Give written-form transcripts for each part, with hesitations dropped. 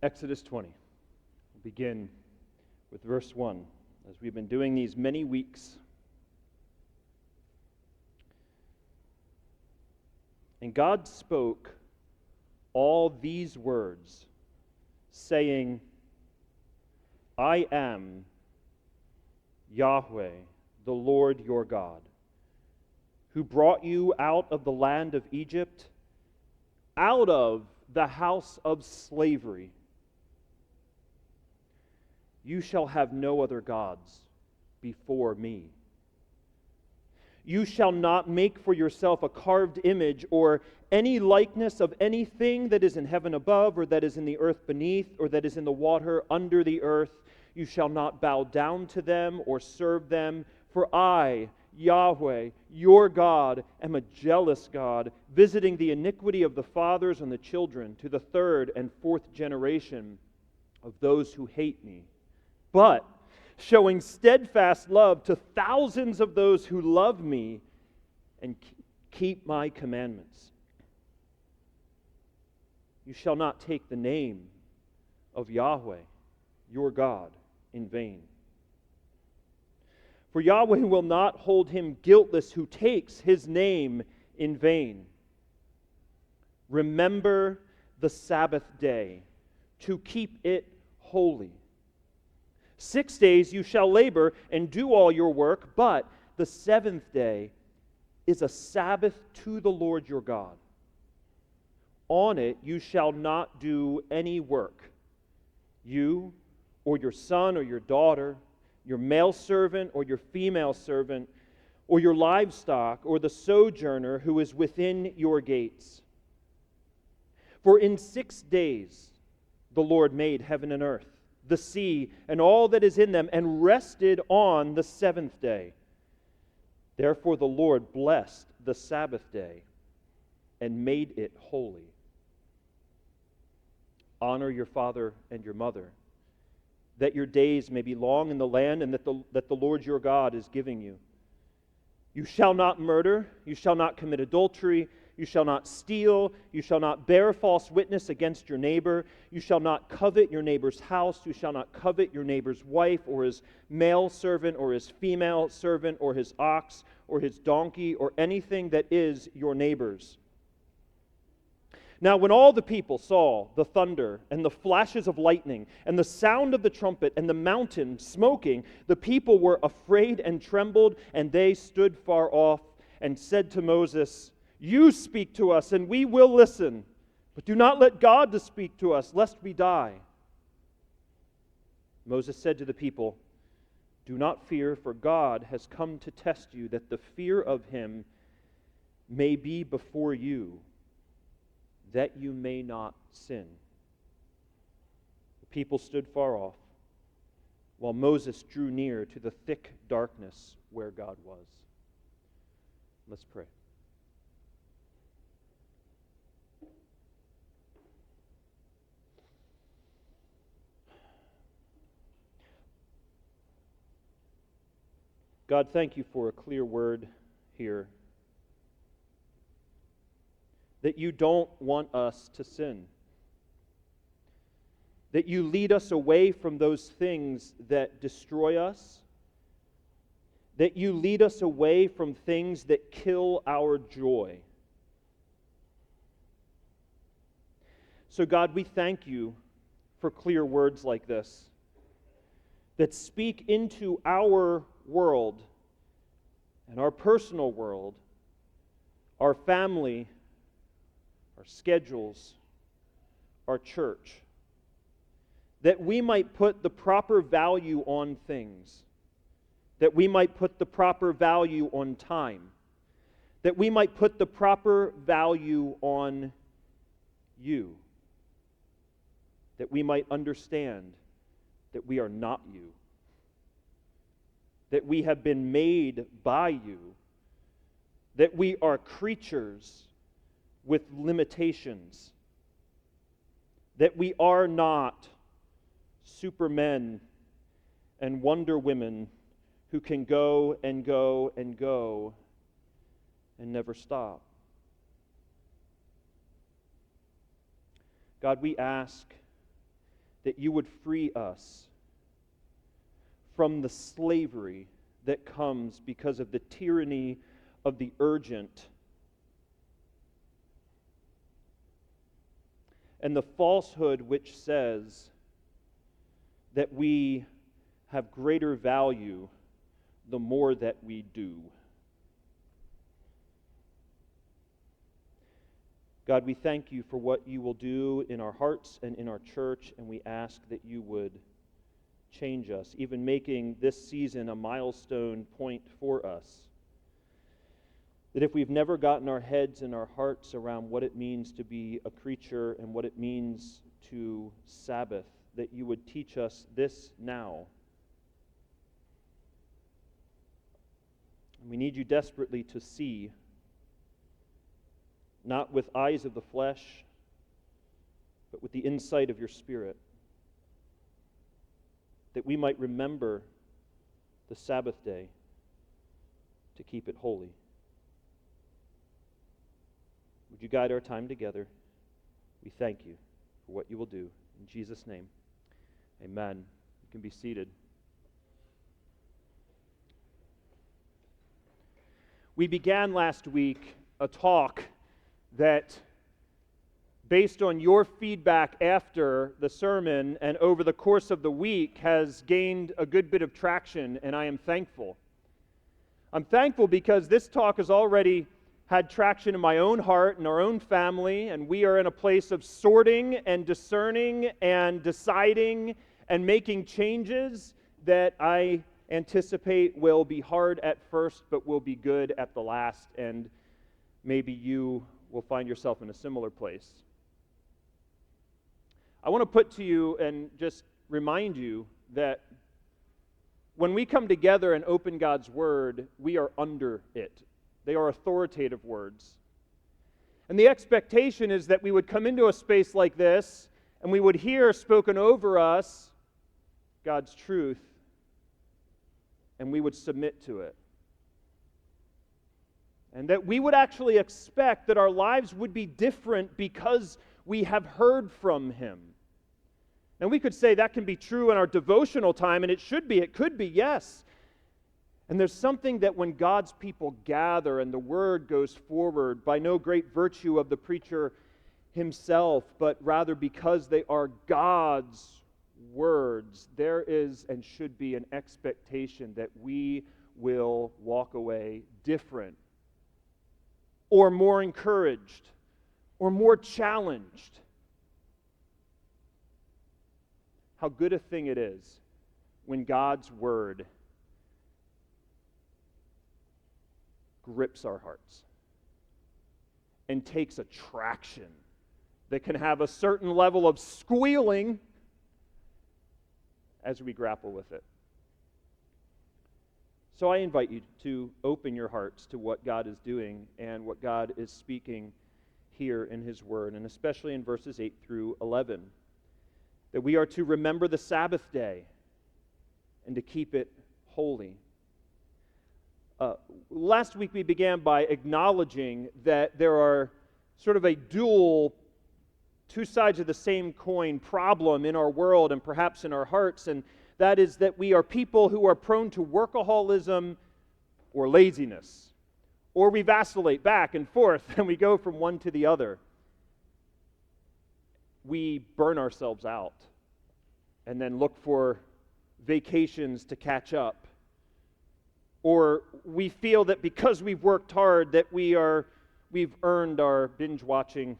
Exodus 20. We'll begin with verse 1, as we've been doing these many weeks. And God spoke all these words, saying, I am Yahweh, the Lord your God, who brought you out of the land of Egypt, out of the house of slavery. You shall have no other gods before me. You shall not make for yourself a carved image or any likeness of anything that is in heaven above, or that is in the earth beneath, or that is in the water under the earth. You shall not bow down to them or serve them, for I, Yahweh, your God, am a jealous God, visiting the iniquity of the fathers on the children to the third and fourth generation of those who hate me, but showing steadfast love to thousands of those who love me and keep my commandments. You shall not take the name of Yahweh, your God, in vain. For Yahweh will not hold him guiltless who takes his name in vain. Remember the Sabbath day, to keep it holy. 6 days you shall labor and do all your work, but the seventh day is a Sabbath to the Lord your God. On it you shall not do any work, you or your son or your daughter, your male servant or your female servant, or your livestock, or the sojourner who is within your gates. For in 6 days the Lord made heaven and earth, the sea, and all that is in them, and rested on the seventh day. Therefore the Lord blessed the Sabbath day and made it holy. Honor your father and your mother, that your days may be long in the land and that the Lord your God is giving you. You shall not murder, you shall not commit adultery, you shall not steal, you shall not bear false witness against your neighbor, you shall not covet your neighbor's house, you shall not covet your neighbor's wife, or his male servant, or his female servant, or his ox, or his donkey, or anything that is your neighbor's. Now when all the people saw the thunder and the flashes of lightning and the sound of the trumpet and the mountain smoking, the people were afraid and trembled, and they stood far off and said to Moses, You speak to us, and we will listen, but do not let God to speak to us, lest we die. Moses said to the people, Do not fear, for God has come to test you, that the fear of him may be before you, that you may not sin. The people stood far off, while Moses drew near to the thick darkness where God was. Let's pray. God, thank you for a clear word here, that you don't want us to sin, that you lead us away from those things that destroy us, that you lead us away from things that kill our joy. So God, we thank you for clear words like this, that speak into our world and our personal world, our family, our schedules, our church, that we might put the proper value on things, that we might put the proper value on time, that we might put the proper value on you, that we might understand that we are not you, that we have been made by you, that we are creatures with limitations, that we are not supermen and Wonder Women who can go and go and go and never stop. God, we ask that you would free us from the slavery that comes because of the tyranny of the urgent and the falsehood which says that we have greater value the more that we do. God, we thank you for what you will do in our hearts and in our church, and we ask that you would change us, even making this season a milestone point for us. That if we've never gotten our heads and our hearts around what it means to be a creature and what it means to Sabbath, that you would teach us this now. We need you desperately to see, not with eyes of the flesh, but with the insight of your Spirit, that we might remember the Sabbath day to keep it holy. Would you guide our time together? We thank you for what you will do. In Jesus' name, amen. You can be seated. We began last week a talk that, based on your feedback after the sermon and over the course of the week, has gained a good bit of traction, and I am thankful. I'm thankful because this talk has already had traction in my own heart and our own family, and we are in a place of sorting and discerning and deciding and making changes that I anticipate will be hard at first but will be good at the last, and maybe you will find yourself in a similar place. I want to put to you and just remind you that when we come together and open God's Word, we are under it. They are authoritative words. And the expectation is that we would come into a space like this and we would hear spoken over us God's truth, and we would submit to it. And that we would actually expect that our lives would be different because we have heard from Him. And we could say that can be true in our devotional time, and it should be, it could be, yes. And there's something that when God's people gather and the Word goes forward by no great virtue of the preacher himself, but rather because they are God's words, there is and should be an expectation that we will walk away different, or more encouraged, or more challenged. How good a thing it is when God's Word grips our hearts and takes a traction that can have a certain level of squealing as we grapple with it. So I invite you to open your hearts to what God is doing and what God is speaking here in His Word, and especially in verses 8 through 11, that we are to remember the Sabbath day and to keep it holy. Last week we began by acknowledging that there are sort of a dual, two sides of the same coin problem in our world and perhaps in our hearts, and that is that we are people who are prone to workaholism or laziness, or we vacillate back and forth and we go from one to the other. We burn ourselves out and then look for vacations to catch up. Or we feel that because we've worked hard that we've earned our binge watching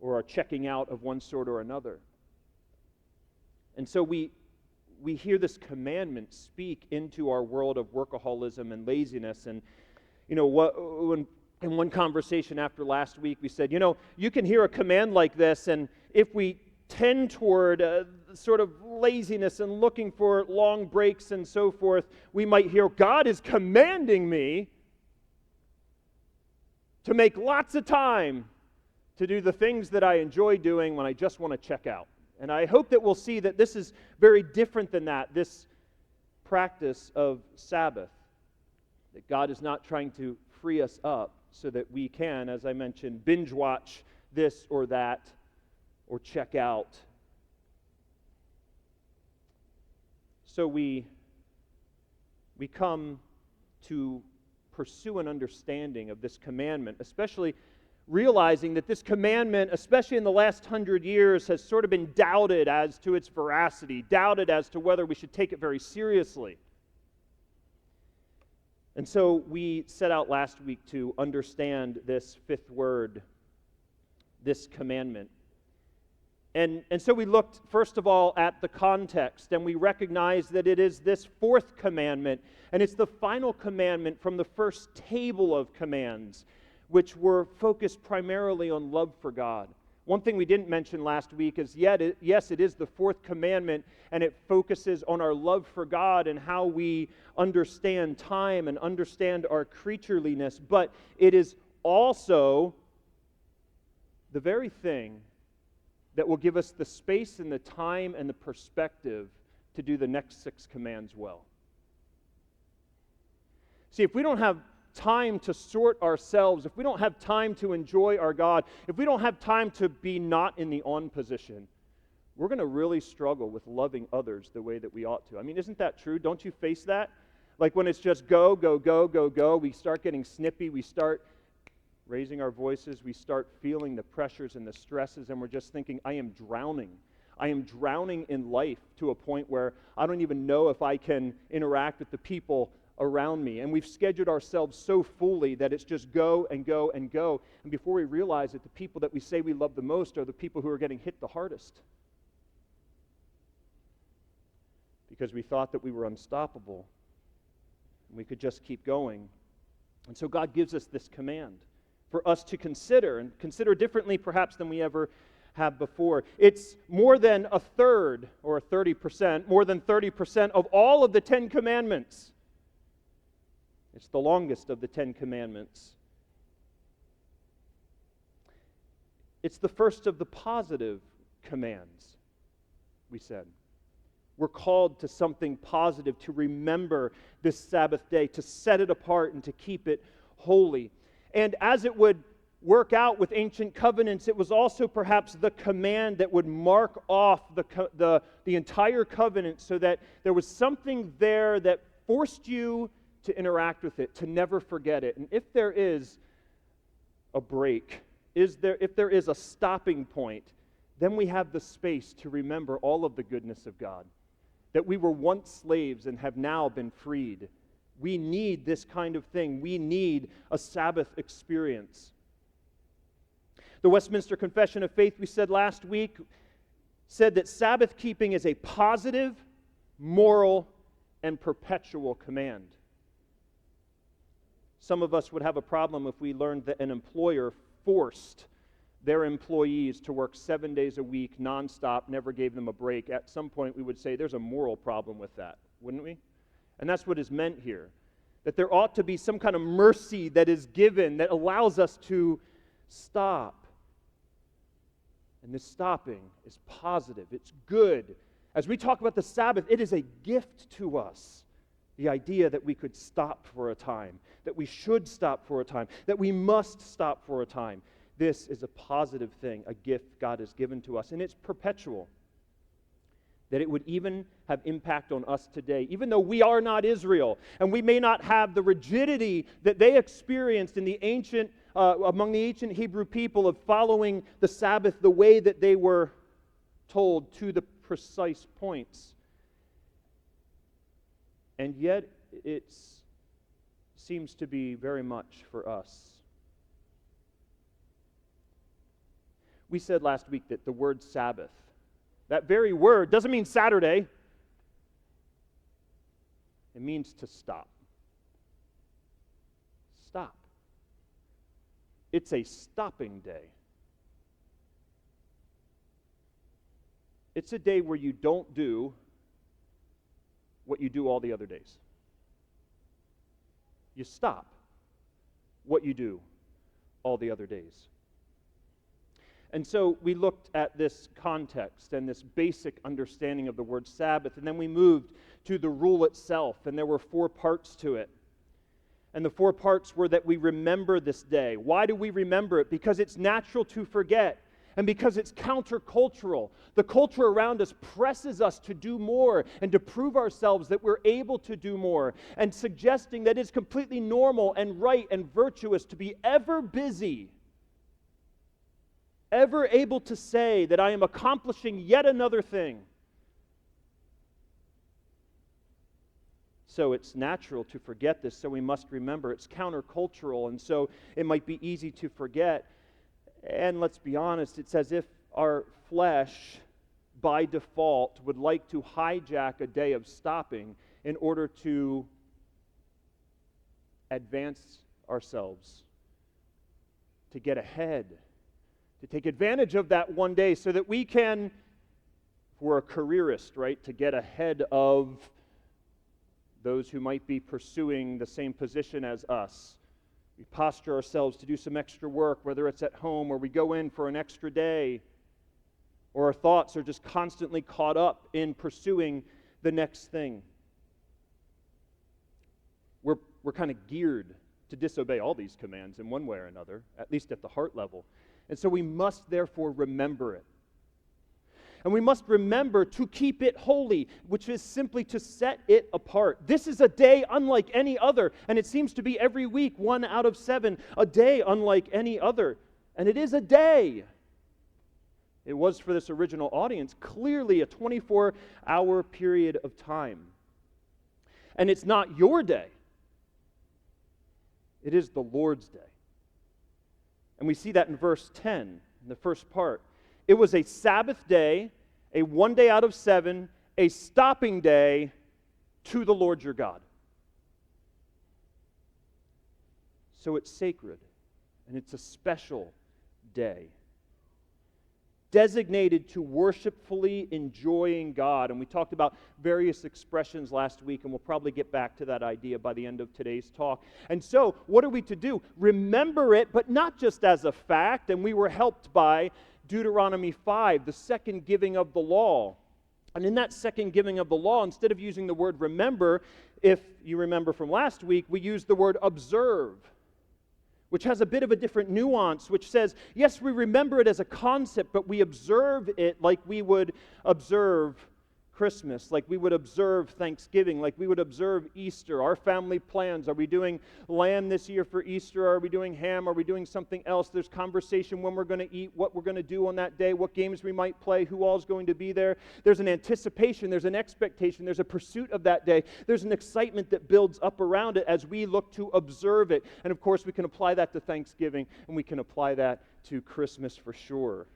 or our checking out of one sort or another. And so we hear this commandment speak into our world of workaholism and laziness. And in one conversation after last week, we said, you can hear a command like this, and if we tend toward sort of laziness and looking for long breaks and so forth, we might hear, God is commanding me to make lots of time to do the things that I enjoy doing when I just want to check out. And I hope that we'll see that this is very different than that, this practice of Sabbath, that God is not trying to free us up so that we can, as I mentioned, binge watch this or that, or check out So we come to pursue an understanding of this commandment, especially realizing that this commandment, especially in the last 100 years, has sort of been doubted as to its veracity, doubted as to whether we should take it very seriously. And so we set out last week to understand this fifth word, this commandment. And so we looked, first of all, at the context, and we recognized that it is this fourth commandment, and it's the final commandment from the first table of commands, which were focused primarily on love for God. One thing we didn't mention last week is, yes, it is the fourth commandment, and it focuses on our love for God and how we understand time and understand our creatureliness, but it is also the very thing that will give us the space and the time and the perspective to do the next 6 commands well. See, if we don't have time to sort ourselves, if we don't have time to enjoy our God, if we don't have time to be not in the on position, we're going to really struggle with loving others the way that we ought to. I mean, isn't that true? Don't you face that? Like when it's just go, go, go, go, go, we start getting snippy, we start raising our voices, we start feeling the pressures and the stresses, and we're just thinking, I am drowning. I am drowning in life to a point where I don't even know if I can interact with the people around me. And we've scheduled ourselves so fully that it's just go and go and go. And before we realize it, the people that we say we love the most are the people who are getting hit the hardest. Because we thought that we were unstoppable. And we could just keep going. And so God gives us this command for us to consider, and consider differently perhaps than we ever have before. It's more than a third, or 30%, more than 30% of all of the 10 commandments. It's the longest of the 10 commandments. It's the first of the positive commands, we said. We're called to something positive, to remember this Sabbath day, to set it apart and to keep it holy. And as it would work out with ancient covenants, it was also perhaps the command that would mark off the entire covenant, so that there was something there that forced you to interact with it, to never forget it. And if there is a break, if there is a stopping point, then we have the space to remember all of the goodness of God, that we were once slaves and have now been freed. We need this kind of thing. We need a Sabbath experience. The Westminster Confession of Faith, we said last week, said that Sabbath keeping is a positive, moral, and perpetual command. Some of us would have a problem if we learned that an employer forced their employees to work 7 days a week, nonstop, never gave them a break. At some point, we would say there's a moral problem with that, wouldn't we? And that's what is meant here, that there ought to be some kind of mercy that is given that allows us to stop. And this stopping is positive. It's good. As we talk about the Sabbath, it is a gift to us. The idea that we could stop for a time, that we should stop for a time, that we must stop for a time. This is a positive thing, a gift God has given to us, and it's perpetual. That it would even have impact on us today, even though we are not Israel, and we may not have the rigidity that they experienced in the ancient, among the ancient Hebrew people of following the Sabbath the way that they were told to the precise points. And yet it seems to be very much for us. We said last week that the word Sabbath, that very word, doesn't mean Saturday. It means to stop. Stop. It's a stopping day. It's a day where you don't do what you do all the other days. You stop what you do all the other days. And so we looked at this context and this basic understanding of the word Sabbath, and then we moved to the rule itself, and there were 4 parts to it. And the 4 parts were that we remember this day. Why do we remember it? Because it's natural to forget. and because it's countercultural. The culture around us presses us to do more and to prove ourselves that we're able to do more, and suggesting that it's completely normal and right and virtuous to be ever busy, ever able to say that I am accomplishing yet another thing. So it's natural to forget this, so we must remember it's countercultural, and so it might be easy to forget. And let's be honest, it's as if our flesh, by default, would like to hijack a day of stopping in order to advance ourselves, to get ahead, to take advantage of that one day so that we can, if we're a careerist, right, to get ahead of those who might be pursuing the same position as us. We posture ourselves to do some extra work, whether it's at home or we go in for an extra day, or our thoughts are just constantly caught up in pursuing the next thing. We're kind of geared to disobey all these commands in one way or another, at least at the heart level. And so we must therefore remember it. And we must remember to keep it holy, which is simply to set it apart. This is a day unlike any other, and it seems to be every week, 1 out of 7, a day unlike any other. And it is a day. It was for this original audience clearly a 24-hour period of time. And it's not your day. It is the Lord's day. And we see that in verse 10, in the first part. It was a Sabbath day, a 1 day out of 7, a stopping day to the Lord your God. So it's sacred, and it's a special day, designated to worshipfully enjoying God. And we talked about various expressions last week, and we'll probably get back to that idea by the end of today's talk. And so, what are we to do? Remember it, but not just as a fact, and we were helped by Deuteronomy 5, the second giving of the law. And in that second giving of the law, instead of using the word remember, if you remember from last week, we used the word observe, which has a bit of a different nuance, which says, yes, we remember it as a concept, but we observe it like we would observe Christmas, like we would observe Thanksgiving, like we would observe Easter. Our family plans. Are we doing lamb this year for Easter? Are we doing ham? Are we doing something else? There's conversation when we're going to eat, what we're going to do on that day, what games we might play, who all is going to be there. There's an anticipation, there's an expectation, there's a pursuit of that day. There's an excitement that builds up around it as we look to observe it. And of course, we can apply that to Thanksgiving, and we can apply that to Christmas for sure.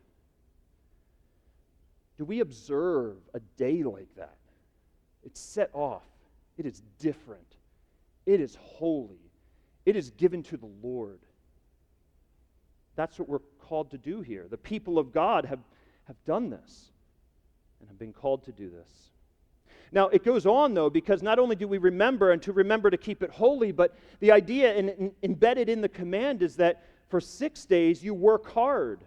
Do we observe a day like that? It's set off. It is different. It is holy. It is given to the Lord. That's what we're called to do here. The people of God have done this and have been called to do this. Now, it goes on, though, because not only do we remember and to remember to keep it holy, but the idea embedded in the command is that for 6 days you work hard.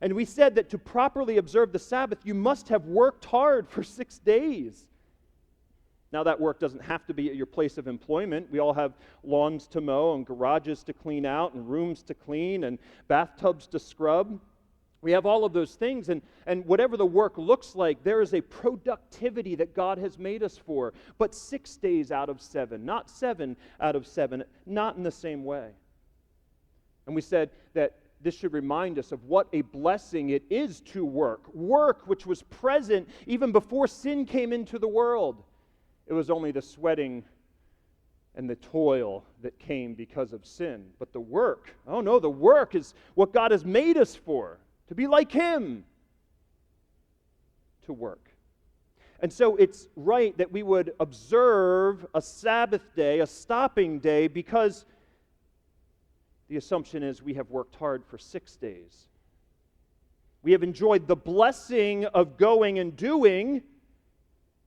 And we said that to properly observe the Sabbath, you must have worked hard for 6 days. Now, that work doesn't have to be at your place of employment. We all have lawns to mow and garages to clean out and rooms to clean and bathtubs to scrub. We have all of those things, and whatever the work looks like, there is a productivity that God has made us for. But 6 days out of 7, not 7 out of 7, not in the same way. And we said that this should remind us of what a blessing it is to work. Work which was present even before sin came into the world. It was only the sweating and the toil that came because of sin. But the work, oh no, the work is what God has made us for, to be like Him, to work. And so it's right that we would observe a Sabbath day, a stopping day, because the assumption is we have worked hard for 6 days. We have enjoyed the blessing of going and doing,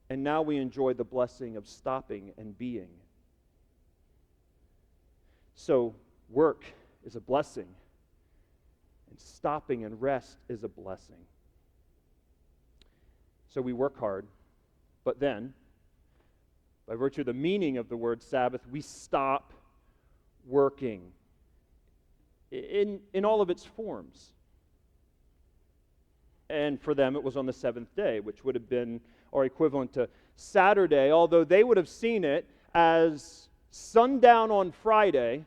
and now we enjoy the blessing of stopping and being. So work is a blessing, and stopping and rest is a blessing. So we work hard, but then, by virtue of the meaning of the word Sabbath, we stop working in all of its forms. And for them, it was on the seventh day, which would have been or equivalent to Saturday, although they would have seen it as sundown on Friday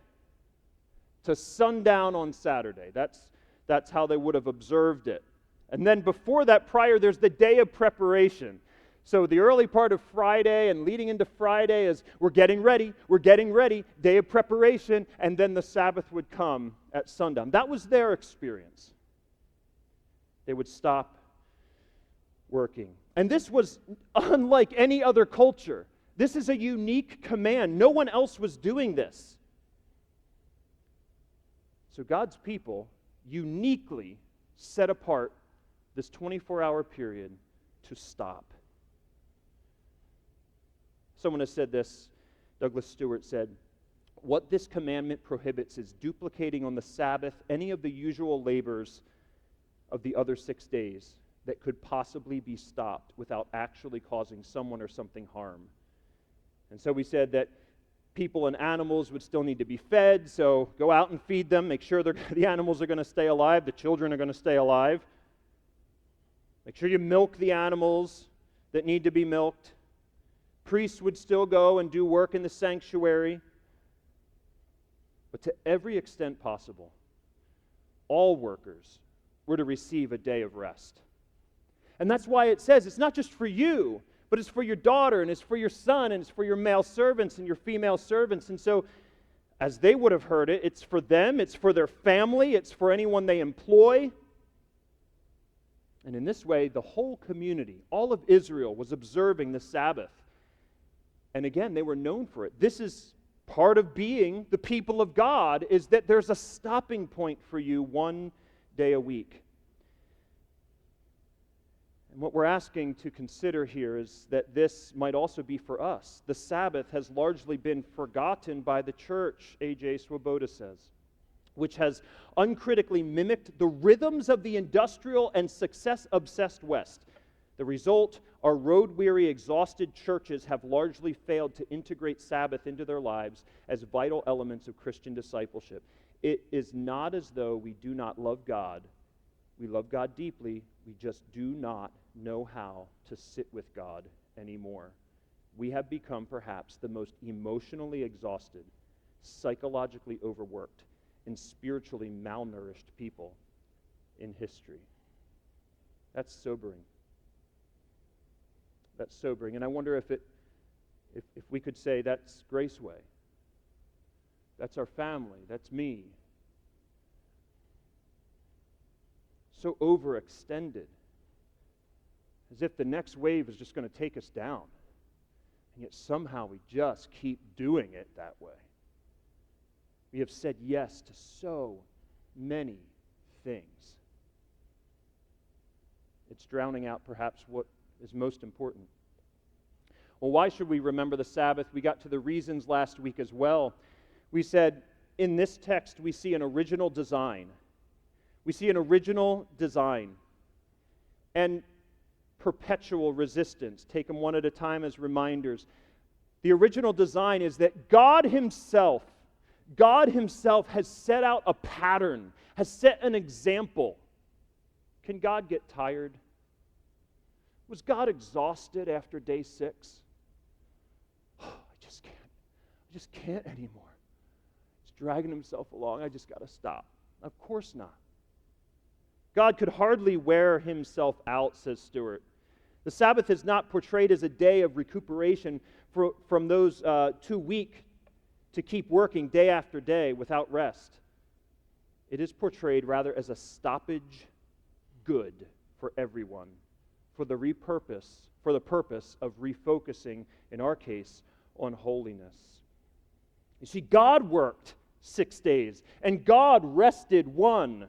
to sundown on Saturday. That's how they would have observed it. And then before that, prior, there's the day of preparation. So the early part of Friday and leading into Friday is we're getting ready, day of preparation, and then the Sabbath would come at sundown. That was their experience. They would stop working. And this was unlike any other culture. This is a unique command. No one else was doing this. So God's people uniquely set apart this 24-hour period to stop. Someone has said this, Douglas Stewart said, "What this commandment prohibits is duplicating on the Sabbath any of the usual labors of the other 6 days that could possibly be stopped without actually causing someone or something harm." And so we said that people and animals would still need to be fed, so go out and feed them, make sure the animals are going to stay alive, the children are going to stay alive. Make sure you milk the animals that need to be milked. Priests would still go and do work in the sanctuary. But to every extent possible, all workers were to receive a day of rest. And that's why it says it's not just for you, but it's for your daughter, and it's for your son, and it's for your male servants and your female servants. And so, as they would have heard it, it's for them, it's for their family, it's for anyone they employ. And in this way, the whole community, all of Israel, was observing the Sabbath. And again, they were known for it. This is part of being the people of God, is that there's a stopping point for you one day a week. And what we're asking to consider here is that this might also be for us. The Sabbath has largely been forgotten by the church, A.J. Swoboda says, which has uncritically mimicked the rhythms of the industrial and success-obsessed West. The result, our road-weary, exhausted churches have largely failed to integrate Sabbath into their lives as vital elements of Christian discipleship. It is not as though we do not love God. We love God deeply. We just do not know how to sit with God anymore. We have become perhaps the most emotionally exhausted, psychologically overworked, and spiritually malnourished people in history. That's sobering. That's sobering. And I wonder if we could say that's GraceWay. That's our family. That's me. So overextended. As if the next wave is just going to take us down. And yet somehow we just keep doing it that way. We have said yes to so many things. It's drowning out perhaps what is most important. Well, why should we remember the Sabbath? We got to the reasons last week as well. We said in this text we see an original design. We see an original design and perpetual resistance. Take them one at a time as reminders. The original design is that God Himself has set out a pattern, has set an example. Can God get tired? Was God exhausted after day 6? Oh, I just can't anymore. He's dragging himself along. I just got to stop. Of course not. God could hardly wear Himself out, says Stewart. The Sabbath is not portrayed as a day of recuperation from those too weak to keep working day after day without rest. It is portrayed rather as a stoppage good for everyone, for the purpose of refocusing, in our case, on holiness. You see, God worked 6 days, and God rested one,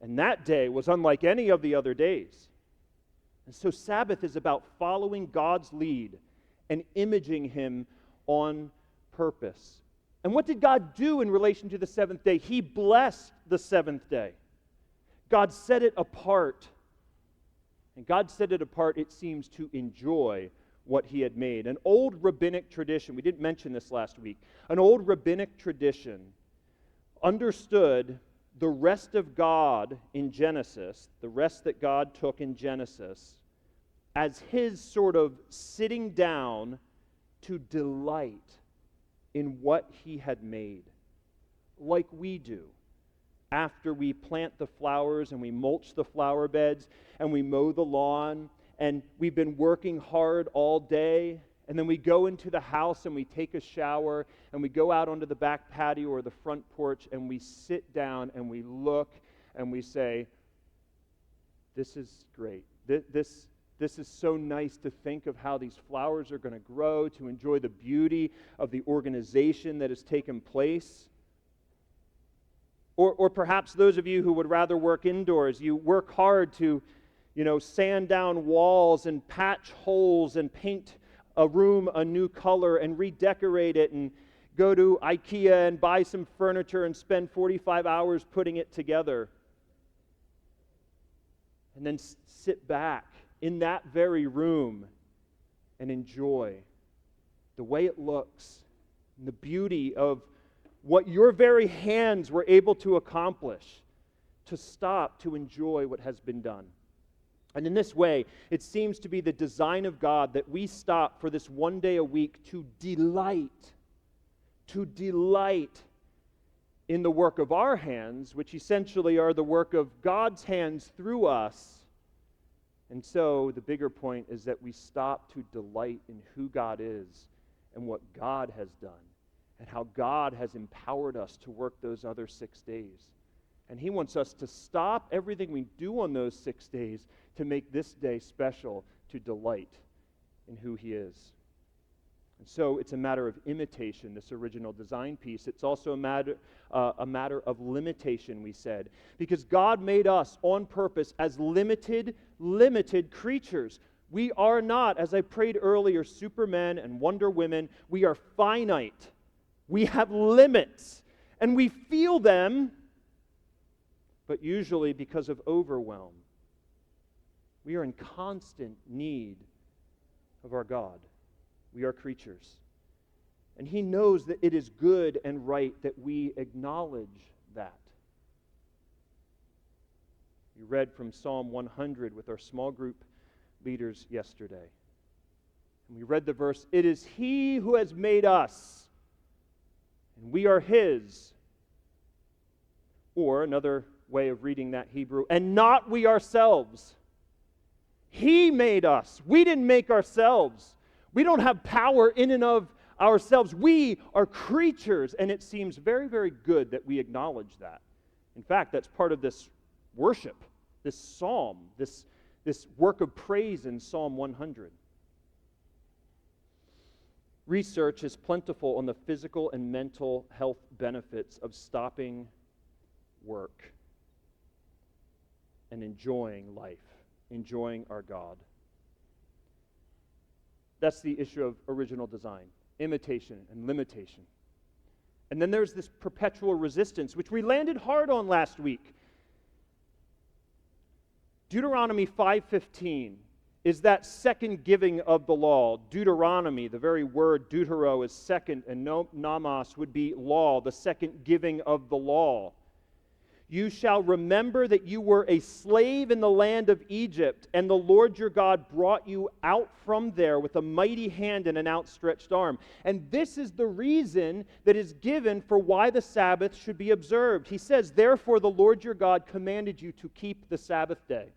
and that day was unlike any of the other days. And so Sabbath is about following God's lead and imaging Him on purpose. And what did God do in relation to the seventh day? He blessed the seventh day. God set it apart. And God set it apart, it seems, to enjoy what He had made. An old rabbinic tradition, we didn't mention this last week, an old rabbinic tradition understood the rest of God in Genesis, the rest that God took in Genesis, as his sort of sitting down to delight in what he had made, like we do. After we plant the flowers and we mulch the flower beds and we mow the lawn and we've been working hard all day, and then we go into the house and we take a shower and we go out onto the back patio or the front porch and we sit down and we look and we say, this is great. This is so nice to think of how these flowers are going to grow, to enjoy the beauty of the organization that has taken place. Or perhaps those of you who would rather work indoors, you work hard to, sand down walls and patch holes and paint a room a new color and redecorate it and go to IKEA and buy some furniture and spend 45 hours putting it together. And then sit back in that very room and enjoy the way it looks and the beauty of what your very hands were able to accomplish, to stop to enjoy what has been done. And in this way, it seems to be the design of God that we stop for this one day a week to delight in the work of our hands, which essentially are the work of God's hands through us. And so the bigger point is that we stop to delight in who God is and what God has done, and how God has empowered us to work those other 6 days. And he wants us to stop everything we do on those 6 days to make this day special, to delight in who he is. And so it's a matter of imitation, this original design piece. It's also a matter of limitation, we said, because God made us on purpose as limited creatures. We are not, as I prayed earlier, Supermen and Wonder Women. We are finite. We have limits, and we feel them, but usually because of overwhelm. We are in constant need of our God. We are creatures. And he knows that it is good and right that we acknowledge that. We read from Psalm 100 with our small group leaders yesterday. And we read the verse, "It is he who has made us, and we are his." Or another way of reading that Hebrew, "and not we ourselves." He made us. We didn't make ourselves. We don't have power in and of ourselves. We are creatures, and it seems very, very good that we acknowledge that. In fact, that's part of this worship, this psalm, this work of praise in Psalm 100. Research is plentiful on the physical and mental health benefits of stopping work and enjoying life, enjoying our God. That's the issue of original design, imitation and limitation. And then there's this perpetual resistance, which we landed hard on last week. Deuteronomy 5:15 is that second giving of the law. Deuteronomy, the very word deutero is second, and nomos would be law, the second giving of the law. "You shall remember that you were a slave in the land of Egypt, and the Lord your God brought you out from there with a mighty hand and an outstretched arm." And this is the reason that is given for why the Sabbath should be observed. He says, "Therefore the Lord your God commanded you to keep the Sabbath day."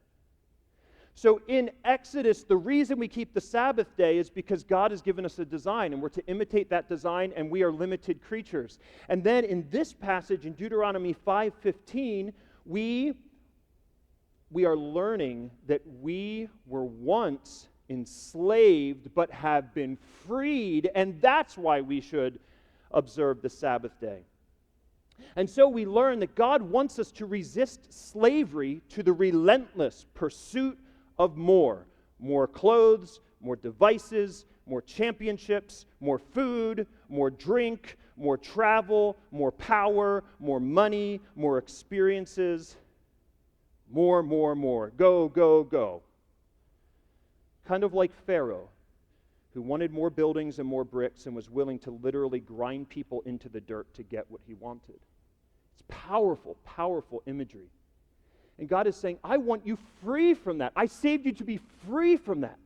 So in Exodus, the reason we keep the Sabbath day is because God has given us a design, and we're to imitate that design, and we are limited creatures. And then in this passage in Deuteronomy 5:15, we are learning that we were once enslaved but have been freed, and that's why we should observe the Sabbath day. And so we learn that God wants us to resist slavery to the relentless pursuit of more clothes, more devices, more championships, more food, more drink, more travel, more power, more money, more experiences, more. Go, go, go. Kind of like Pharaoh, who wanted more buildings and more bricks and was willing to literally grind people into the dirt to get what he wanted. It's powerful, powerful imagery. And God is saying, I want you free from that. I saved you to be free from that.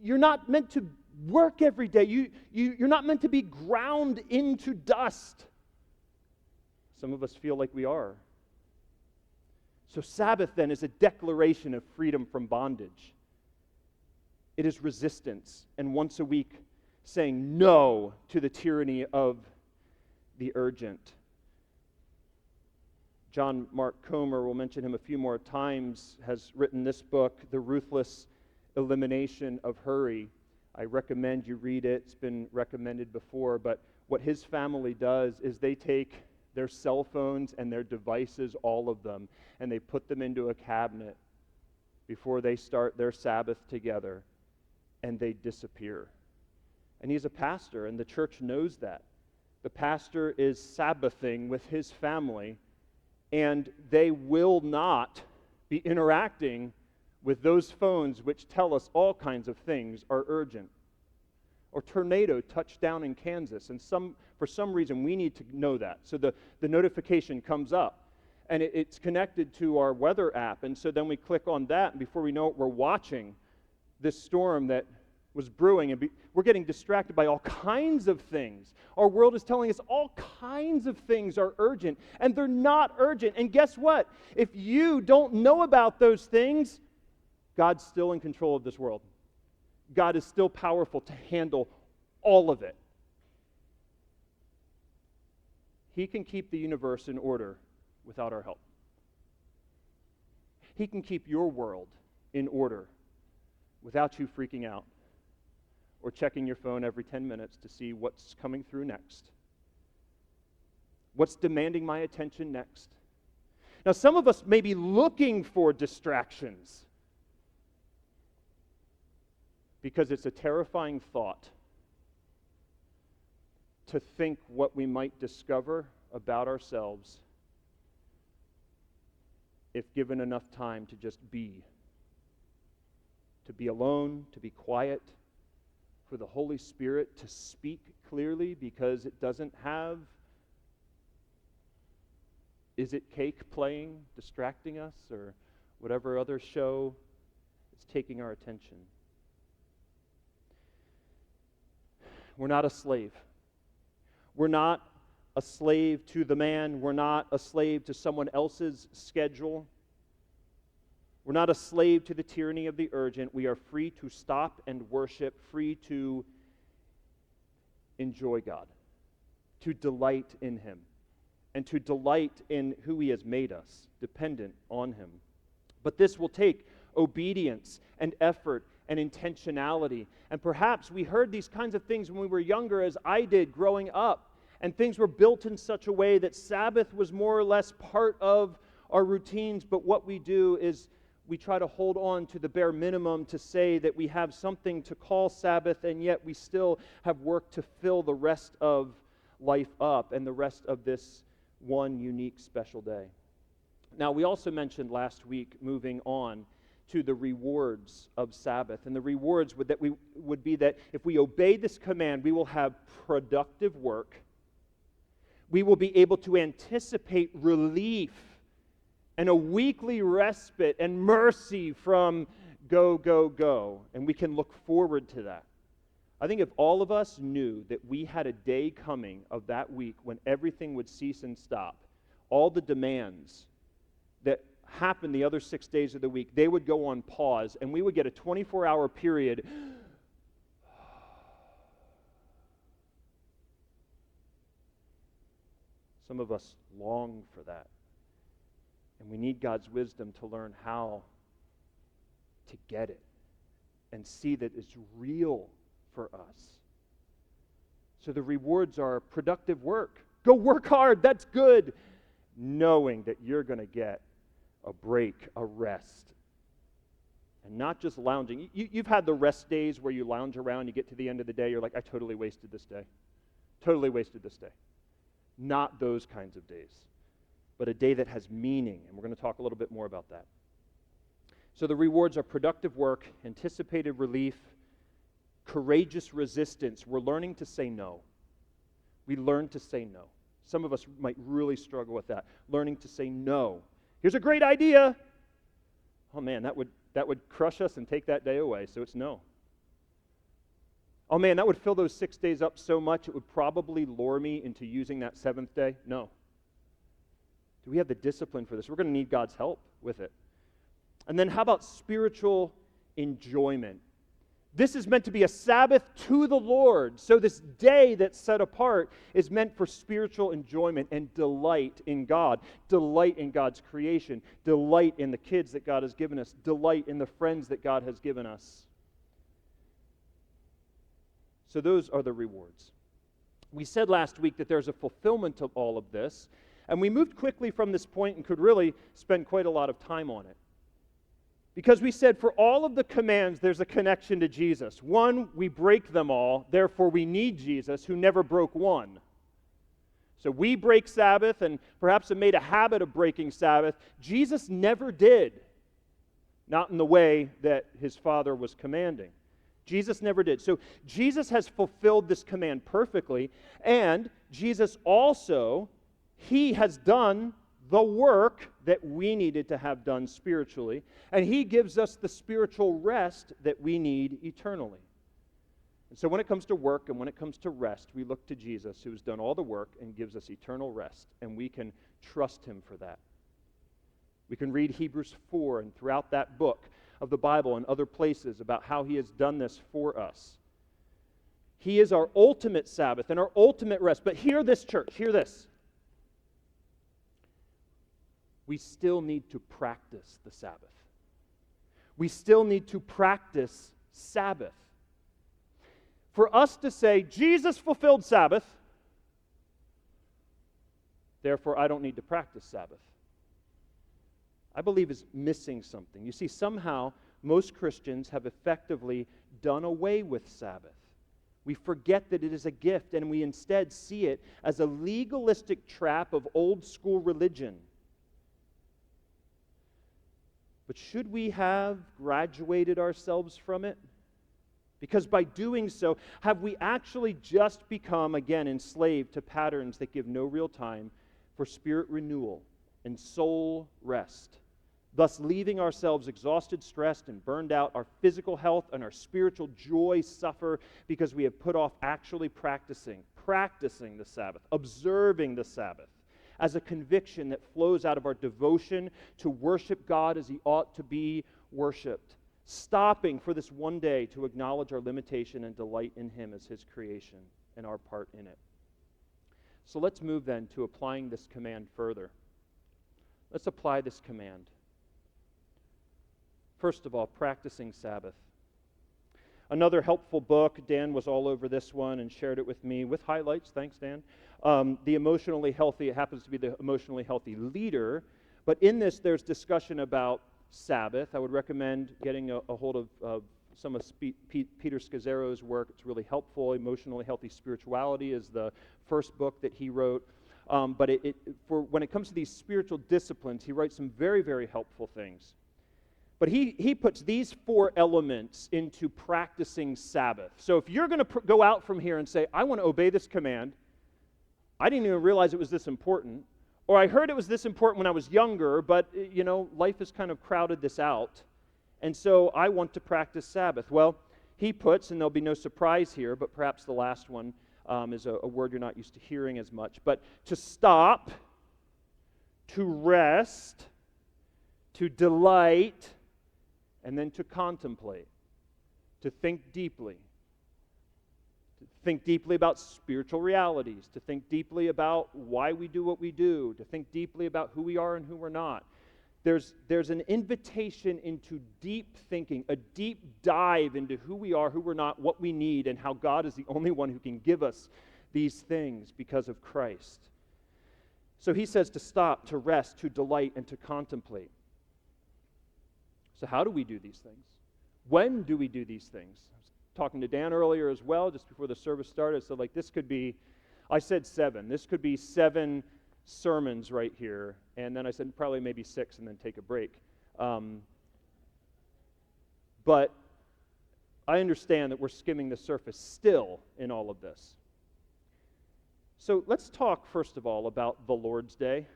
You're not meant to work every day. You're not meant to be ground into dust. Some of us feel like we are. So Sabbath then is a declaration of freedom from bondage. It is resistance, and once a week saying no to the tyranny of the urgent. John Mark Comer, we'll mention him a few more times, has written this book, The Ruthless Elimination of Hurry. I recommend you read it. It's been recommended before, but what his family does is they take their cell phones and their devices, all of them, and they put them into a cabinet before they start their Sabbath together, and they disappear. And he's a pastor, and the church knows that. The pastor is Sabbathing with his family, and they will not be interacting with those phones which tell us all kinds of things are urgent. Or tornado touched down in Kansas, and for some reason we need to know that. So the notification comes up, and it's connected to our weather app, and so then we click on that, and before we know it, we're watching this storm that was brewing, and we're getting distracted by all kinds of things. Our world is telling us all kinds of things are urgent, and they're not urgent. And guess what? If you don't know about those things, God's still in control of this world. God is still powerful to handle all of it. He can keep the universe in order without our help. He can keep your world in order without you freaking out or checking your phone every 10 minutes to see what's coming through next. What's demanding my attention next? Now, some of us may be looking for distractions because it's a terrifying thought to think what we might discover about ourselves if given enough time to just be. To be alone, to be quiet, for the Holy Spirit to speak clearly, because it doesn't have, is it cake playing, distracting us, or whatever other show is taking our attention. We're not a slave. We're not a slave to the man. We're not a slave to someone else's schedule. We're not a slave to the tyranny of the urgent. We are free to stop and worship, free to enjoy God, to delight in Him, and to delight in who He has made us, dependent on Him. But this will take obedience and effort and intentionality. And perhaps we heard these kinds of things when we were younger, as I did growing up, and things were built in such a way that Sabbath was more or less part of our routines. But what we do is we try to hold on to the bare minimum to say that we have something to call Sabbath, and yet we still have work to fill the rest of life up and the rest of this one unique special day. Now, we also mentioned last week, moving on to the rewards of Sabbath. And the rewards would be that if we obey this command, we will have productive work. We will be able to anticipate relief and a weekly respite and mercy from go, go, go. And we can look forward to that. I think if all of us knew that we had a day coming of that week when everything would cease and stop, all the demands that happen the other 6 days of the week, they would go on pause, and we would get a 24-hour period. Some of us long for that. And we need God's wisdom to learn how to get it and see that it's real for us. So the rewards are productive work. Go work hard, that's good. Knowing that you're going to get a break, a rest. And not just lounging. You've had the rest days where you lounge around, you get to the end of the day, you're like, I totally wasted this day. Totally wasted this day. Not those kinds of days, but a day that has meaning. And we're going to talk a little bit more about that. So the rewards are productive work, anticipated relief, courageous resistance. We're learning to say no. We learn to say no. Some of us might really struggle with that. Learning to say no. Here's a great idea. Oh man, that would crush us and take that day away, so it's no. Oh man, that would fill those 6 days up so much it would probably lure me into using that seventh day. No. Do we have the discipline for this? We're going to need God's help with it. And then how about spiritual enjoyment? This is meant to be a Sabbath to the Lord. So this day that's set apart is meant for spiritual enjoyment and delight in God, delight in God's creation, delight in the kids that God has given us, delight in the friends that God has given us. So those are the rewards. We said last week that there's a fulfillment of all of this, and we moved quickly from this point and could really spend quite a lot of time on it. Because we said for all of the commands, there's a connection to Jesus. One, we break them all, therefore we need Jesus who never broke one. So we break Sabbath and perhaps have made a habit of breaking Sabbath. Jesus never did, not in the way that his Father was commanding. Jesus never did. So Jesus has fulfilled this command perfectly, and Jesus also, he has done the work that we needed to have done spiritually, and he gives us the spiritual rest that we need eternally. And so when it comes to work and when it comes to rest, we look to Jesus who has done all the work and gives us eternal rest, and we can trust him for that. We can read Hebrews 4 and throughout that book of the Bible and other places about how he has done this for us. He is our ultimate Sabbath and our ultimate rest. But hear this, church, hear this. We still need to practice the Sabbath. We still need to practice Sabbath. For us to say, Jesus fulfilled Sabbath, therefore I don't need to practice Sabbath, I believe is missing something. You see, somehow most Christians have effectively done away with Sabbath. We forget that it is a gift, and we instead see it as a legalistic trap of old school religion. But should we have graduated ourselves from it? Because by doing so, have we actually just become, again, enslaved to patterns that give no real time for spirit renewal and soul rest, thus leaving ourselves exhausted, stressed, and burned out? Our physical health and our spiritual joy suffer because we have put off actually practicing the Sabbath, observing the Sabbath, as a conviction that flows out of our devotion to worship God as he ought to be worshiped, stopping for this one day to acknowledge our limitation and delight in him as his creation and our part in it. So let's move then to applying this command further. Let's apply this command. First of all, practicing Sabbath. Another helpful book, Dan was all over this one and shared it with me with highlights. Thanks, Dan. The Emotionally Healthy, it happens to be the Emotionally Healthy Leader. But in this, there's discussion about Sabbath. I would recommend getting a hold of some of Peter Scazzero's work. It's really helpful. Emotionally Healthy Spirituality is the first book that he wrote. But for when it comes to these spiritual disciplines, he writes some very, very helpful things. But he puts these four elements into practicing Sabbath. So if you're going to go out from here and say, I want to obey this command, I didn't even realize it was this important, or I heard it was this important when I was younger, but, life has kind of crowded this out, and so I want to practice Sabbath. Well, he puts, and there'll be no surprise here, but perhaps the last one is a word you're not used to hearing as much, but to stop, to rest, to delight, and then to contemplate, to think deeply. To think deeply about spiritual realities, to think deeply about why we do what we do, to think deeply about who we are and who we're not. There's an invitation into deep thinking, a deep dive into who we are, who we're not, what we need, and how God is the only one who can give us these things because of Christ. So he says to stop, to rest, to delight, and to contemplate. So how do we do these things? When do we do these things? I was talking to Dan earlier as well, just before the service started. So this could be, I said 7. This could be 7 sermons right here. And then I said probably maybe 6 and then take a break. But I understand that we're skimming the surface still in all of this. So let's talk, first of all, about the Lord's Day.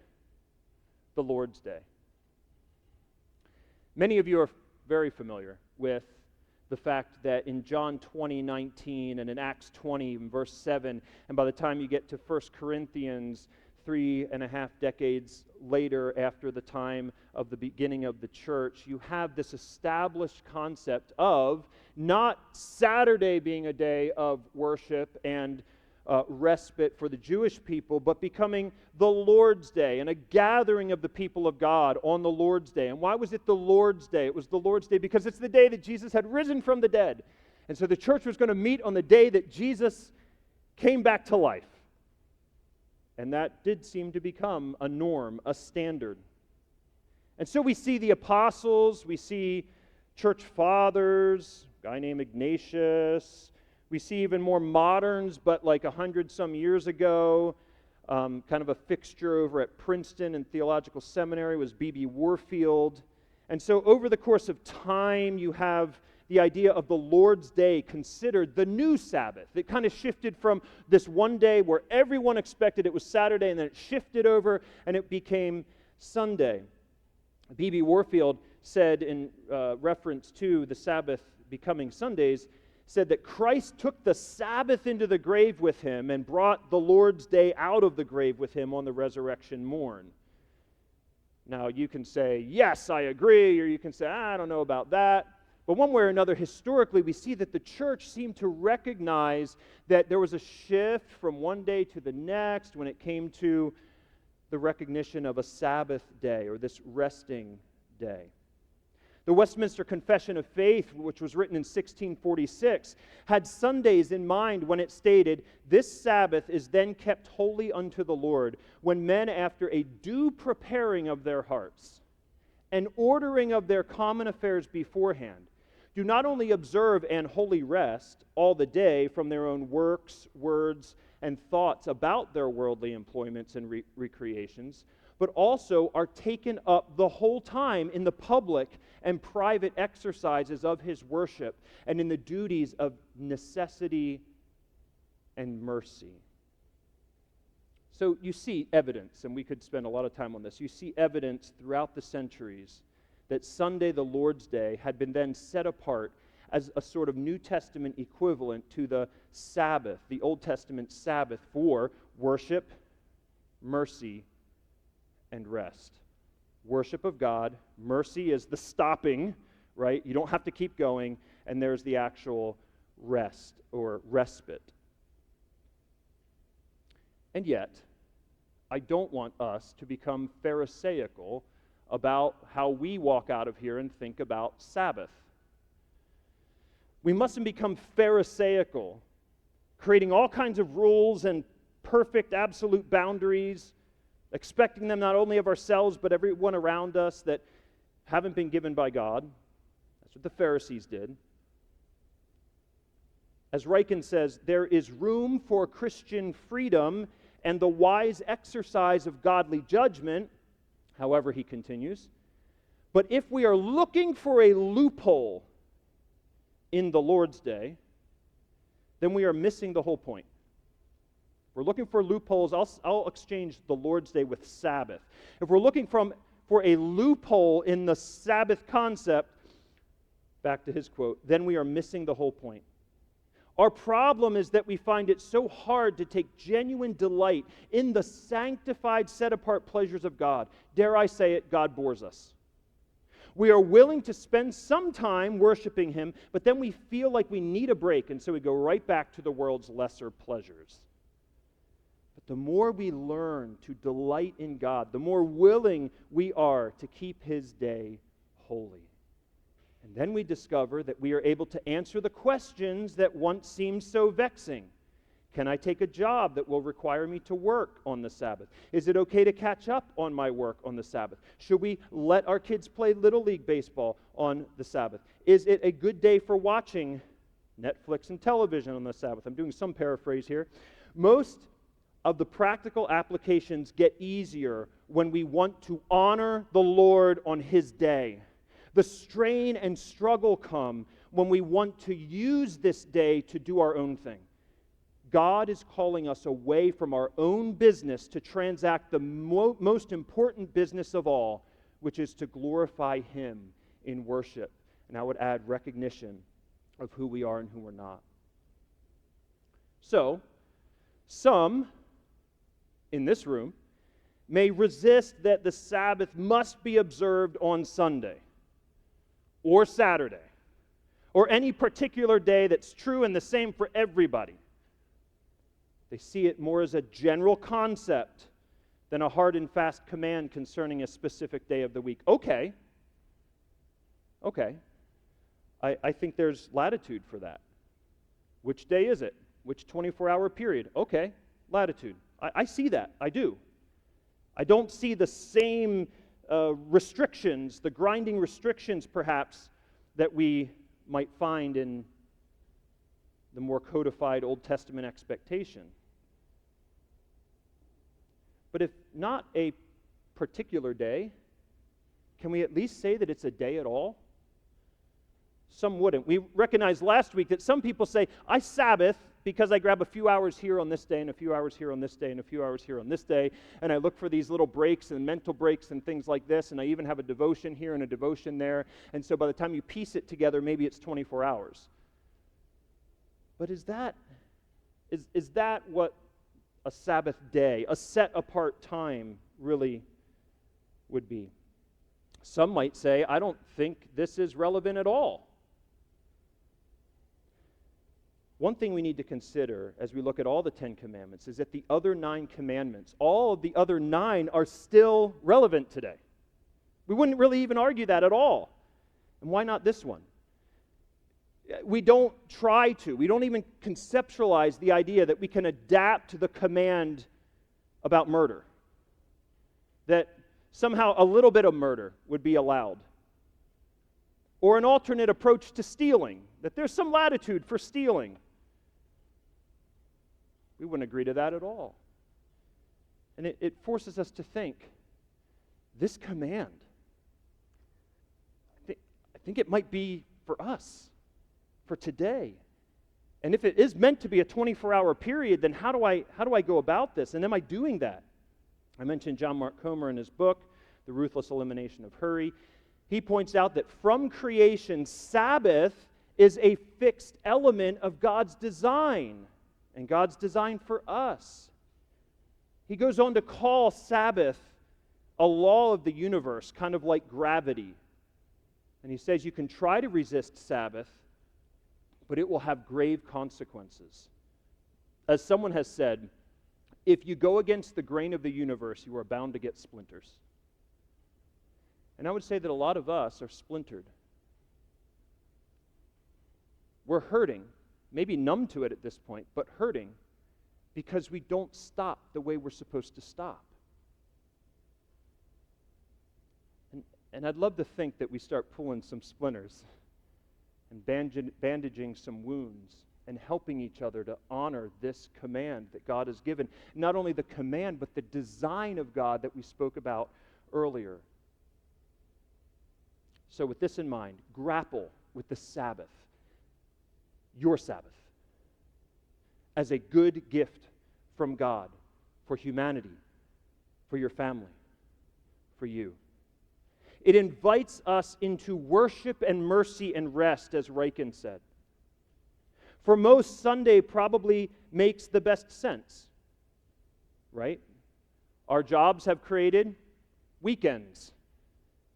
The Lord's Day. Many of you are very familiar with the fact that in John 20:19 and in Acts 20, verse 7, and by the time you get to 1 Corinthians, 3.5 decades later, after the time of the beginning of the church, you have this established concept of not Saturday being a day of worship and respite for the Jewish people, but becoming the Lord's Day and a gathering of the people of God on the Lord's Day. And why was it the Lord's Day? It was the Lord's Day because it's the day that Jesus had risen from the dead. And so the church was going to meet on the day that Jesus came back to life. And that did seem to become a norm, a standard. And so we see the apostles, we see church fathers, a guy named Ignatius. We see even more moderns, but like 100-some years ago, kind of a fixture over at Princeton and Theological Seminary was B.B. Warfield. And so over the course of time, you have the idea of the Lord's Day considered the new Sabbath. It kind of shifted from this one day where everyone expected it was Saturday, and then it shifted over and it became Sunday. B.B. Warfield said in reference to the Sabbath becoming Sundays, said that Christ took the Sabbath into the grave with him and brought the Lord's Day out of the grave with him on the resurrection morn. Now, you can say, yes, I agree, or you can say, I don't know about that. But one way or another, historically, we see that the church seemed to recognize that there was a shift from one day to the next when it came to the recognition of a Sabbath day or this resting day. The Westminster Confession of Faith, which was written in 1646, had Sundays in mind when it stated, "This Sabbath is then kept holy unto the Lord, when men after a due preparing of their hearts and ordering of their common affairs beforehand, do not only observe an holy rest all the day from their own works, words, and thoughts about their worldly employments and recreations, but also are taken up the whole time in the public and private exercises of his worship and in the duties of necessity and mercy." So you see evidence, and we could spend a lot of time on this, you see evidence throughout the centuries that Sunday, the Lord's Day, had been then set apart as a sort of New Testament equivalent to the Sabbath, the Old Testament Sabbath, for worship, mercy, and rest. Worship of God, mercy is the stopping, right? You don't have to keep going, and there's the actual rest or respite. And yet, I don't want us to become Pharisaical about how we walk out of here and think about Sabbath. We mustn't become Pharisaical, creating all kinds of rules and perfect, absolute boundaries, expecting them not only of ourselves, but everyone around us that haven't been given by God. That's what the Pharisees did. As Ryken says, there is room for Christian freedom and the wise exercise of godly judgment. However, he continues, but if we are looking for a loophole in the Lord's Day, then we are missing the whole point. If we're looking for loopholes, I'll exchange the Lord's Day with Sabbath. If we're looking for a loophole in the Sabbath concept, back to his quote, then we are missing the whole point. Our problem is that we find it so hard to take genuine delight in the sanctified, set-apart pleasures of God. Dare I say it, God bores us. We are willing to spend some time worshiping Him, but then we feel like we need a break, and so we go right back to the world's lesser pleasures. But the more we learn to delight in God, the more willing we are to keep His day holy. And then we discover that we are able to answer the questions that once seemed so vexing. Can I take a job that will require me to work on the Sabbath? Is it okay to catch up on my work on the Sabbath? Should we let our kids play Little League baseball on the Sabbath? Is it a good day for watching Netflix and television on the Sabbath? I'm doing some paraphrase here. Most of the practical applications get easier when we want to honor the Lord on His day. The strain and struggle come when we want to use this day to do our own thing. God is calling us away from our own business to transact the most important business of all, which is to glorify Him in worship. And I would add recognition of who we are and who we're not. So, some in this room may resist that the Sabbath must be observed on Sunday or Saturday or any particular day that's true and the same for everybody. They see it more as a general concept than a hard and fast command concerning a specific day of the week. Okay. I think there's latitude for that. Which day is it? Which 24-hour period? Okay, latitude. I see that. I do. I don't see the same restrictions, the grinding restrictions perhaps, that we might find in the more codified Old Testament expectation. But if not a particular day, can we at least say that it's a day at all? Some wouldn't. We recognized last week that some people say, I Sabbath because I grab a few hours here on this day and a few hours here on this day and a few hours here on this day, and I look for these little breaks and mental breaks and things like this, and I even have a devotion here and a devotion there, and so by the time you piece it together, maybe it's 24 hours. But is that what a Sabbath day, a set-apart time, really would be? Some might say, I don't think this is relevant at all. One thing we need to consider as we look at all the 10 commandments is that the other 9 commandments, all of the other 9 are still relevant today. We wouldn't really even argue that at all. And why not this one? We don't try to. We don't even conceptualize the idea that we can adapt the command about murder. That somehow a little bit of murder would be allowed. Or an alternate approach to stealing, that there's some latitude for stealing. We wouldn't agree to that at all. And it forces us to think, this command, I think it might be for us, for today. And if it is meant to be a 24-hour period, then how do I go about this? And am I doing that? I mentioned John Mark Comer in his book, The Ruthless Elimination of Hurry. He points out that from creation, Sabbath is a fixed element of God's design, and God's design for us. He goes on to call Sabbath a law of the universe, kind of like gravity. And he says you can try to resist Sabbath, but it will have grave consequences. As someone has said, if you go against the grain of the universe, you are bound to get splinters. And I would say that a lot of us are splintered. We're hurting, maybe numb to it at this point, but hurting because we don't stop the way we're supposed to stop. And I'd love to think that we start pulling some splinters and bandaging some wounds and helping each other to honor this command that God has given. Not only the command, but the design of God that we spoke about earlier. So with this in mind, grapple with the Sabbath, your Sabbath, as a good gift from God for humanity, for your family, for you. It invites us into worship and mercy and rest, as Ryken said. For most, Sunday probably makes the best sense, right? Our jobs have created weekends.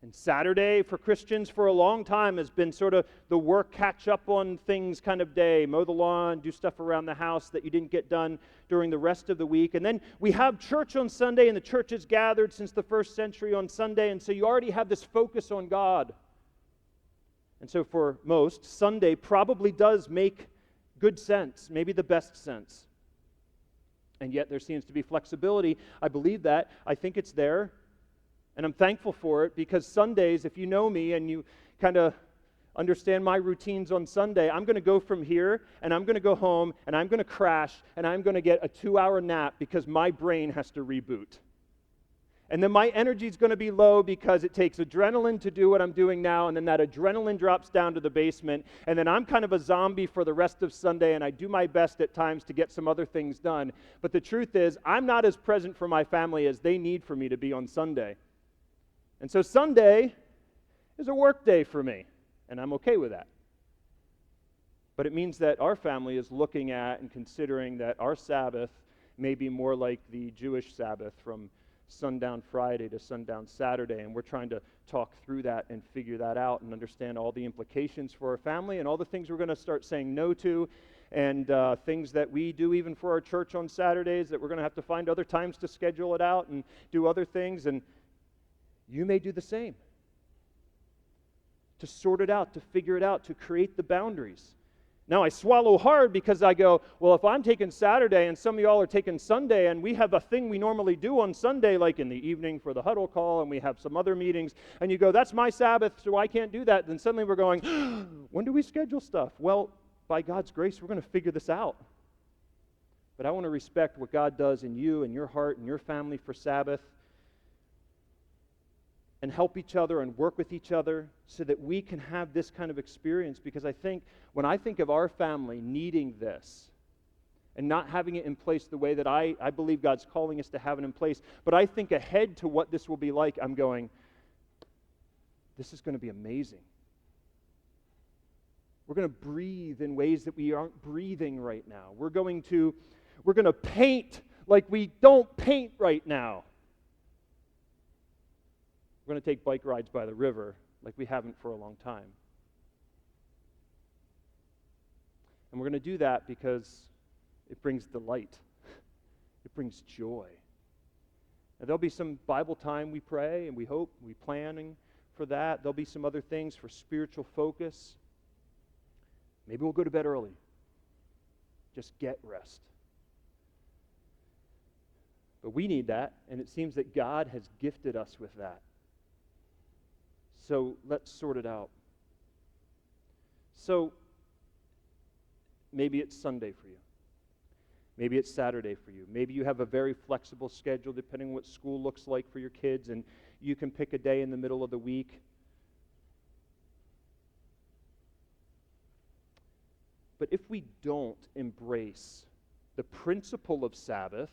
And Saturday for Christians for a long time has been sort of the work catch up on things kind of day. Mow the lawn, do stuff around the house that you didn't get done during the rest of the week. And then we have church on Sunday, and the church has gathered since the first century on Sunday. And so you already have this focus on God. And so for most, Sunday probably does make good sense, maybe the best sense. And yet there seems to be flexibility. I believe that. I think it's there. And I'm thankful for it, because Sundays, if you know me and you kind of understand my routines on Sunday, I'm going to go from here, and I'm going to go home, and I'm going to crash, and I'm going to get a 2-hour nap because my brain has to reboot. And then my energy is going to be low because it takes adrenaline to do what I'm doing now, and then that adrenaline drops down to the basement, and then I'm kind of a zombie for the rest of Sunday, and I do my best at times to get some other things done. But the truth is, I'm not as present for my family as they need for me to be on Sunday. And so Sunday is a work day for me, and I'm okay with that. But it means that our family is looking at and considering that our Sabbath may be more like the Jewish Sabbath from sundown Friday to sundown Saturday, and we're trying to talk through that and figure that out and understand all the implications for our family and all the things we're going to start saying no to, and things that we do even for our church on Saturdays that we're going to have to find other times to schedule it out and do other things, and you may do the same. To sort it out, to figure it out, to create the boundaries. Now, I swallow hard because I go, well, if I'm taking Saturday and some of y'all are taking Sunday, and we have a thing we normally do on Sunday, like in the evening for the huddle call, and we have some other meetings, and you go, that's my Sabbath, so I can't do that. Then suddenly we're going, when do we schedule stuff? Well, by God's grace, we're going to figure this out. But I want to respect what God does in you and your heart and your family for Sabbath, and help each other and work with each other so that we can have this kind of experience. Because I think, when I think of our family needing this and not having it in place the way that I believe God's calling us to have it in place, but I think ahead to what this will be like, I'm going, this is going to be amazing. We're going to breathe in ways that we aren't breathing right now. We're going to paint like we don't paint right now. We're going to take bike rides by the river like we haven't for a long time. And we're going to do that because it brings delight. It brings joy. And there'll be some Bible time we pray, and we hope, we're planning for that. There'll be some other things for spiritual focus. Maybe we'll go to bed early. Just get rest. But we need that, and it seems that God has gifted us with that. So let's sort it out. So maybe it's Sunday for you. Maybe it's Saturday for you. Maybe you have a very flexible schedule depending on what school looks like for your kids, and you can pick a day in the middle of the week. But if we don't embrace the principle of Sabbath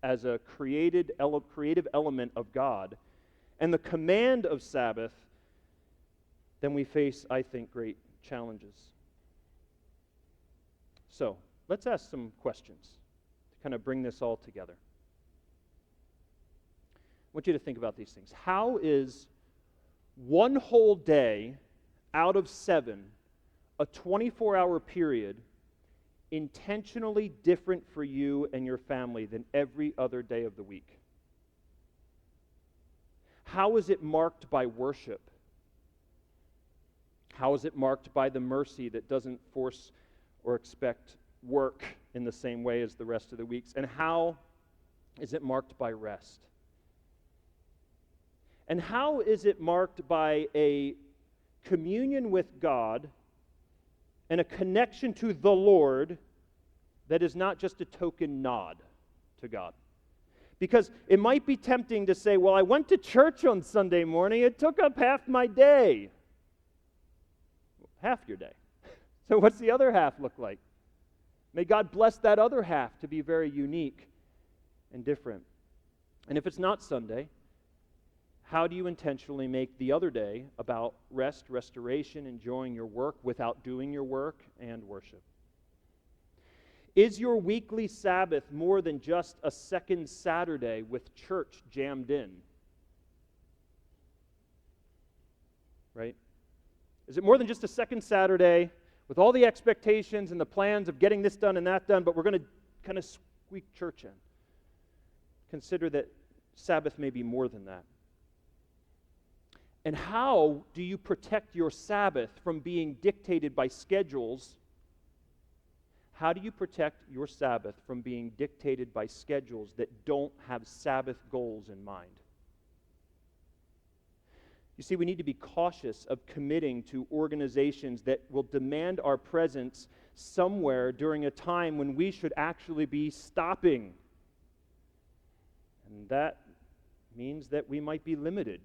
as a creative element of God and the command of Sabbath, then we face, I think, great challenges. So, let's ask some questions to kind of bring this all together. I want you to think about these things. How is one whole day out of 7, a 24-hour period, intentionally different for you and your family than every other day of the week? How is it marked by worship? How is it marked by the mercy that doesn't force or expect work in the same way as the rest of the weeks? And how is it marked by rest? And how is it marked by a communion with God and a connection to the Lord that is not just a token nod to God? Because it might be tempting to say, well, I went to church on Sunday morning, it took up half my day. Half your day. So what's the other half look like? May God bless that other half to be very unique and different. And if it's not Sunday, how do you intentionally make the other day about rest, restoration, enjoying your work without doing your work, and worship? Is your weekly Sabbath more than just a second Saturday with church jammed in? Right? Is it more than just a second Saturday with all the expectations and the plans of getting this done and that done, but we're going to kind of squeak church in? Consider that Sabbath may be more than that. And how do you protect your Sabbath from being dictated by schedules? How do you protect your Sabbath from being dictated by schedules that don't have Sabbath goals in mind? You see, we need to be cautious of committing to organizations that will demand our presence somewhere during a time when we should actually be stopping. And that means that we might be limited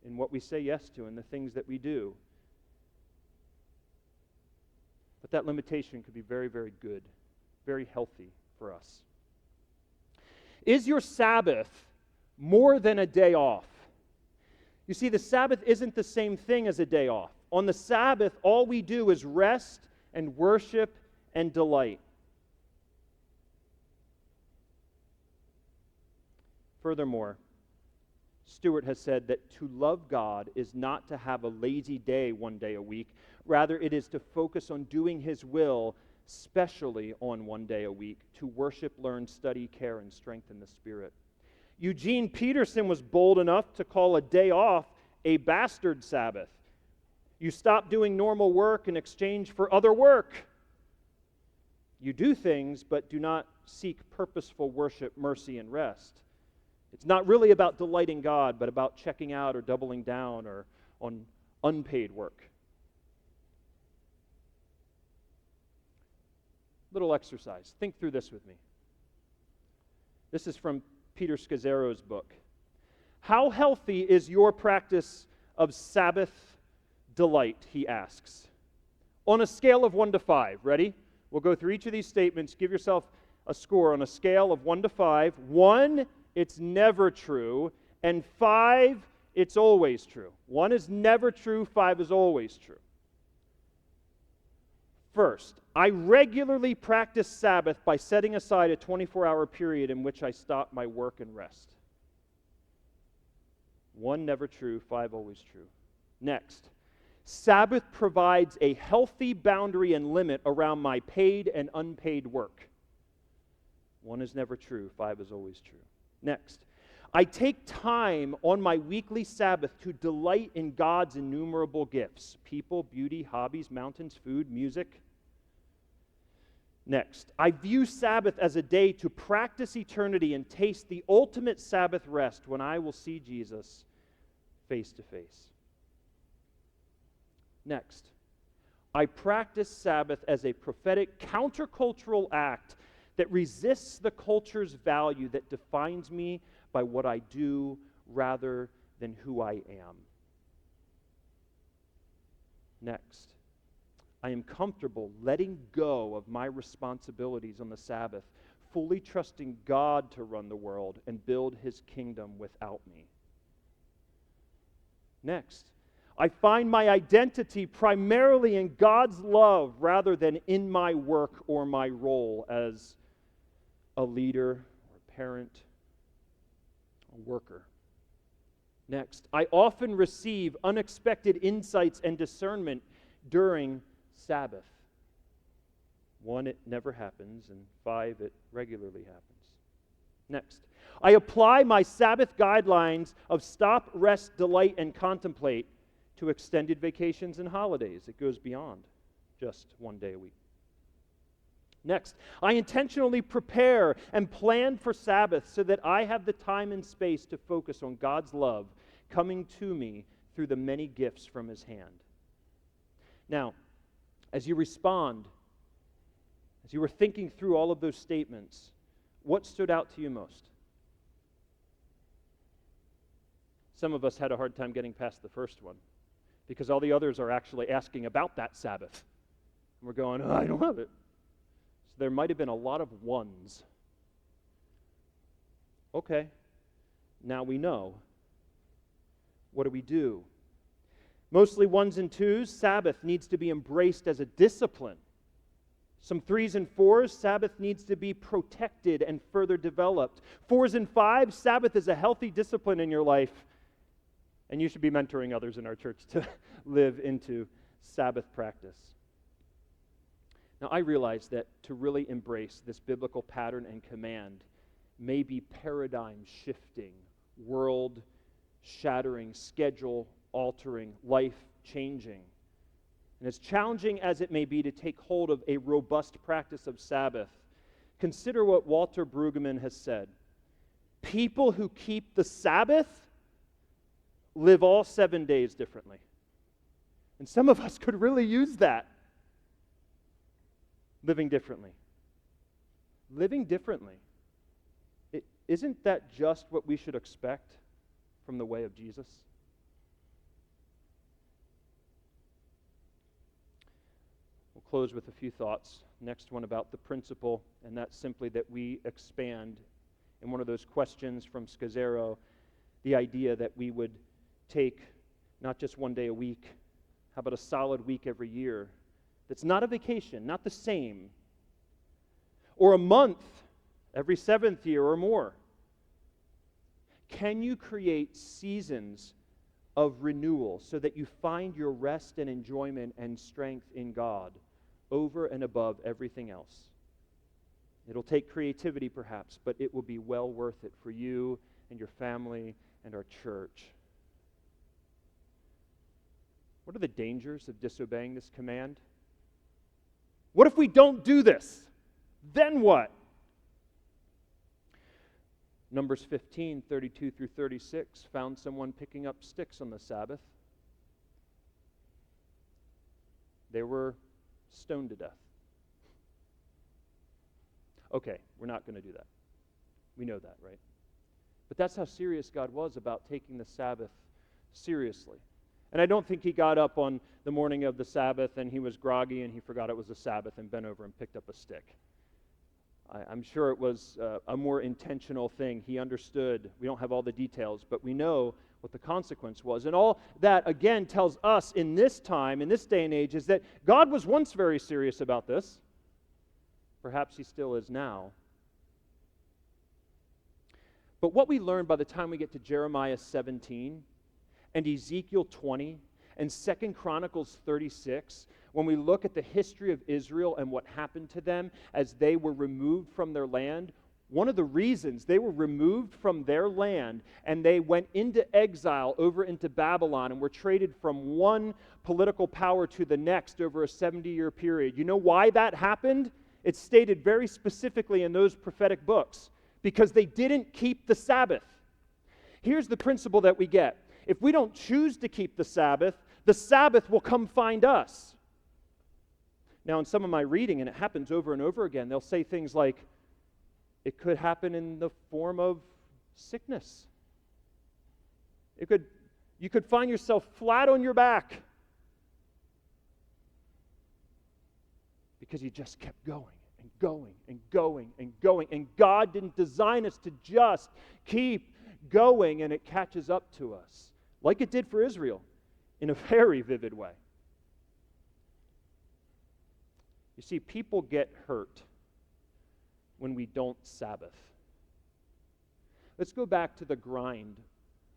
in what we say yes to and the things that we do. But that limitation could be very, very good, very healthy for us. Is your Sabbath more than a day off? You see, the Sabbath isn't the same thing as a day off. On the Sabbath, all we do is rest and worship and delight. Furthermore, Stewart has said that to love God is not to have a lazy day one day a week. Rather, it is to focus on doing His will, especially on one day a week, to worship, learn, study, care, and strengthen the Spirit. Eugene Peterson was bold enough to call a day off a bastard Sabbath. You stop doing normal work in exchange for other work. You do things, but do not seek purposeful worship, mercy, and rest. It's not really about delighting God, but about checking out or doubling down or on unpaid work. Little exercise. Think through this with me. This is from Peter Scazzero's book. How healthy is your practice of Sabbath delight, he asks. On a scale of 1 to 5. Ready? We'll go through each of these statements. Give yourself a score on a scale of 1 to 5. 1, it's never true. And 5, it's always true. 1 is never true. 5 is always true. First, I regularly practice Sabbath by setting aside a 24-hour period in which I stop my work and rest. 1, never true. 5, always true. Next, Sabbath provides a healthy boundary and limit around my paid and unpaid work. 1 is never true. 5 is always true. Next, I take time on my weekly Sabbath to delight in God's innumerable gifts: people, beauty, hobbies, mountains, food, music. Next, I view Sabbath as a day to practice eternity and taste the ultimate Sabbath rest when I will see Jesus face to face. Next, I practice Sabbath as a prophetic countercultural act that resists the culture's value that defines me by what I do rather than who I am. Next, I am comfortable letting go of my responsibilities on the Sabbath, fully trusting God to run the world and build His kingdom without me. Next, I find my identity primarily in God's love rather than in my work or my role as a leader or a parent, a worker. Next, I often receive unexpected insights and discernment during Sabbath. 1, it never happens, and 5, it regularly happens. Next, I apply my Sabbath guidelines of stop, rest, delight, and contemplate to extended vacations and holidays. It goes beyond just 1 day a week. Next, I intentionally prepare and plan for Sabbath so that I have the time and space to focus on God's love coming to me through the many gifts from His hand. Now, as you respond, as you were thinking through all of those statements, what stood out to you most? Some of us had a hard time getting past the first one because all the others are actually asking about that Sabbath. And we're going, oh, I don't have it. So there might have been a lot of 1s. Okay, now we know. What do we do? Mostly 1s and 2s, Sabbath needs to be embraced as a discipline. Some 3s and 4s, Sabbath needs to be protected and further developed. 4s and 5s, Sabbath is a healthy discipline in your life, and you should be mentoring others in our church to live into Sabbath practice. Now, I realize that to really embrace this biblical pattern and command may be paradigm-shifting, world-shattering, schedule-altering, life-changing. And as challenging as it may be to take hold of a robust practice of Sabbath, consider what Walter Brueggemann has said. People who keep the Sabbath live all 7 days differently. And some of us could really use that. Living differently. Living differently. Isn't that just what we should expect from the way of Jesus? We'll close with a few thoughts. Next one about the principle, and that's simply that we expand in one of those questions from Scazzero, the idea that we would take not just one day a week, how about a solid week every year that's not a vacation, not the same, or a month every seventh year or more. Can you create seasons of renewal so that you find your rest and enjoyment and strength in God over and above everything else? It'll take creativity perhaps, but it will be well worth it for you and your family and our church. What are the dangers of disobeying this command? What if we don't do this? Then what? Numbers 15, 32 through 36 found someone picking up sticks on the Sabbath. They were stoned to death. Okay, we're not going to do that. We know that, right? But that's how serious God was about taking the Sabbath seriously. And I don't think he got up on the morning of the Sabbath and he was groggy and he forgot it was a Sabbath and bent over and picked up a stick. I'm sure it was a more intentional thing. He understood. We don't have all the details, but we know what the consequence was. And all that, again, tells us in this time, in this day and age, is that God was once very serious about this. Perhaps he still is now. But what we learn by the time we get to Jeremiah 17 and Ezekiel 20 and 2 Chronicles 36, when we look at the history of Israel and what happened to them as they were removed from their land, one of the reasons they were removed from their land and they went into exile over into Babylon and were traded from one political power to the next over a 70-year period. You know why that happened? It's stated very specifically in those prophetic books. Because they didn't keep the Sabbath. Here's the principle that we get. If we don't choose to keep the Sabbath will come find us. Now, in some of my reading, and it happens over and over again, they'll say things like, it could happen in the form of sickness. You could find yourself flat on your back because you just kept going. Going and going and going. And God didn't design us to just keep going, and it catches up to us, like it did for Israel, in a very vivid way. You see, people get hurt when we don't Sabbath. Let's go back to the grind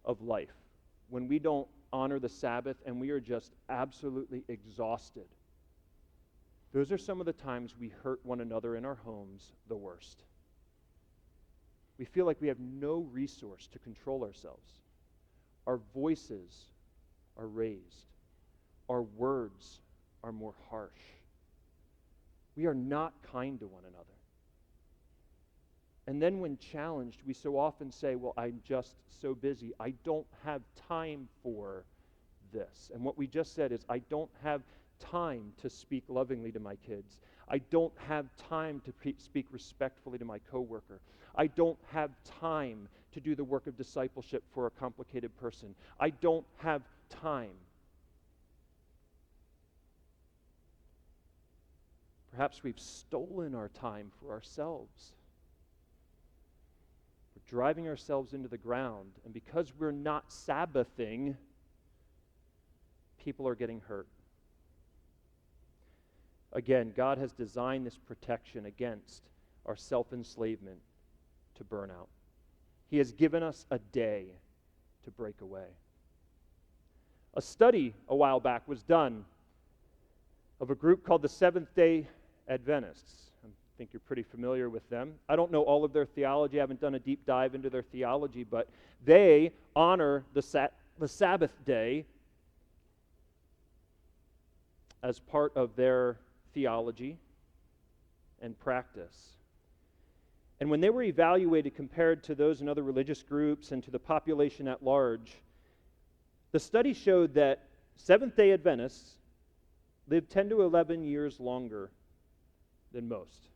of life, when we don't honor the Sabbath and we are just absolutely exhausted. Those are some of the times we hurt one another in our homes the worst. We feel like we have no resource to control ourselves. Our voices are raised. Our words are more harsh. We are not kind to one another. And then when challenged, we so often say, well, I'm just so busy. I don't have time for this. And what we just said is, I don't have time to speak lovingly to my kids. I don't have time to speak respectfully to my coworker. I don't have time to do the work of discipleship for a complicated person. I don't have time. Perhaps we've stolen our time for ourselves. We're driving ourselves into the ground, and because we're not Sabbathing, people are getting hurt. Again, God has designed this protection against our self-enslavement to burnout. He has given us a day to break away. A study a while back was done of a group called the Seventh-day Adventists. I think you're pretty familiar with them. I don't know all of their theology. I haven't done a deep dive into their theology, but they honor the Sabbath day as part of their theology and practice. And when they were evaluated compared to those in other religious groups and to the population at large, the study showed that Seventh-day Adventists lived 10 to 11 years longer than most,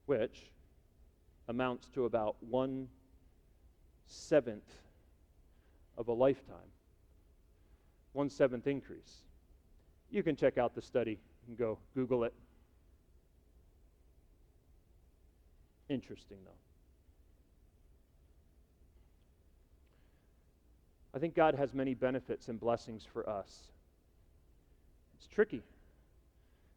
which amounts to about 1/7 of a lifetime. 1/7 increase. You can check out the study and go Google it. Interesting, though. I think God has many benefits and blessings for us. It's tricky.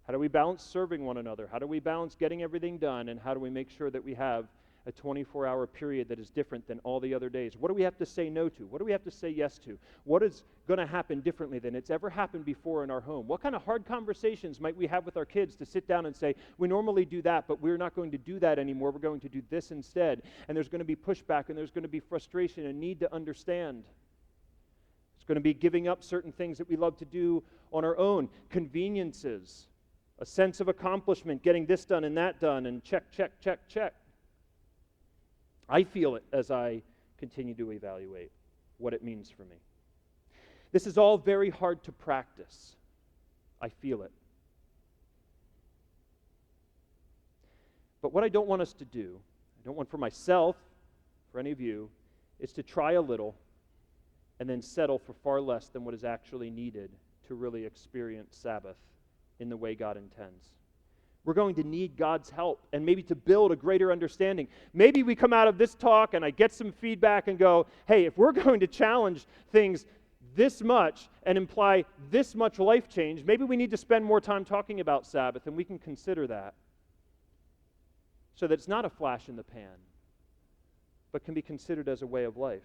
How do we balance serving one another? How do we balance getting everything done? And how do we make sure that we have a 24-hour period that is different than all the other days? What do we have to say no to? What do we have to say yes to? What is going to happen differently than it's ever happened before in our home? What kind of hard conversations might we have with our kids to sit down and say, we normally do that, but we're not going to do that anymore. We're going to do this instead. And there's going to be pushback, and there's going to be frustration and need to understand. It's going to be giving up certain things that we love to do on our own, conveniences, a sense of accomplishment, getting this done and that done, and check, check, check, check. I feel it as I continue to evaluate what it means for me. This is all very hard to practice. I feel it. But what I don't want us to do, I don't want for myself, for any of you, is to try a little and then settle for far less than what is actually needed to really experience Sabbath in the way God intends. We're going to need God's help and maybe to build a greater understanding. Maybe we come out of this talk and I get some feedback and go, hey, if we're going to challenge things this much and imply this much life change, maybe we need to spend more time talking about Sabbath, and we can consider that so that it's not a flash in the pan, but can be considered as a way of life.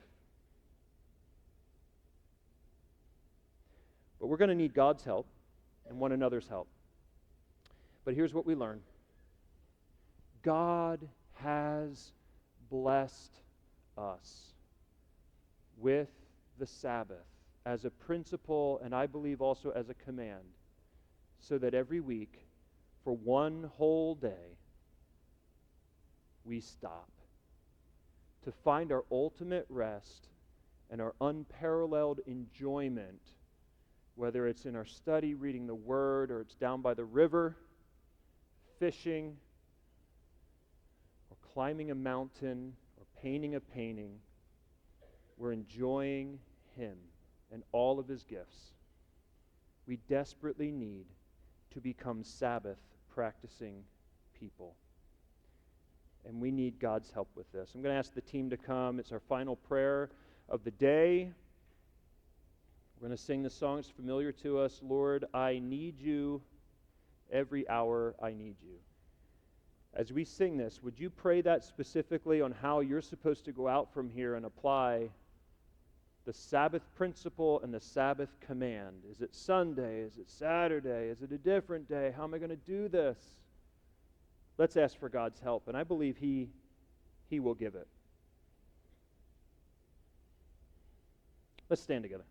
But we're going to need God's help and one another's help. But here's what we learn. God has blessed us with the Sabbath as a principle, and I believe also as a command, so that every week, for one whole day, we stop to find our ultimate rest and our unparalleled enjoyment, whether it's in our study, reading the Word, or it's down by the river, fishing, or climbing a mountain, or painting a painting. We're enjoying Him and all of His gifts. We desperately need to become Sabbath practicing people. And we need God's help with this. I'm going to ask the team to come. It's our final prayer of the day. We're going to sing the song that's familiar to us. Lord, I need you. Every hour I need you. As we sing this, would you pray that specifically on how you're supposed to go out from here and apply the Sabbath principle and the Sabbath command? Is it Sunday? Is it Saturday? Is it a different day? How am I going to do this? Let's ask for God's help, and I believe He will give it. Let's stand together.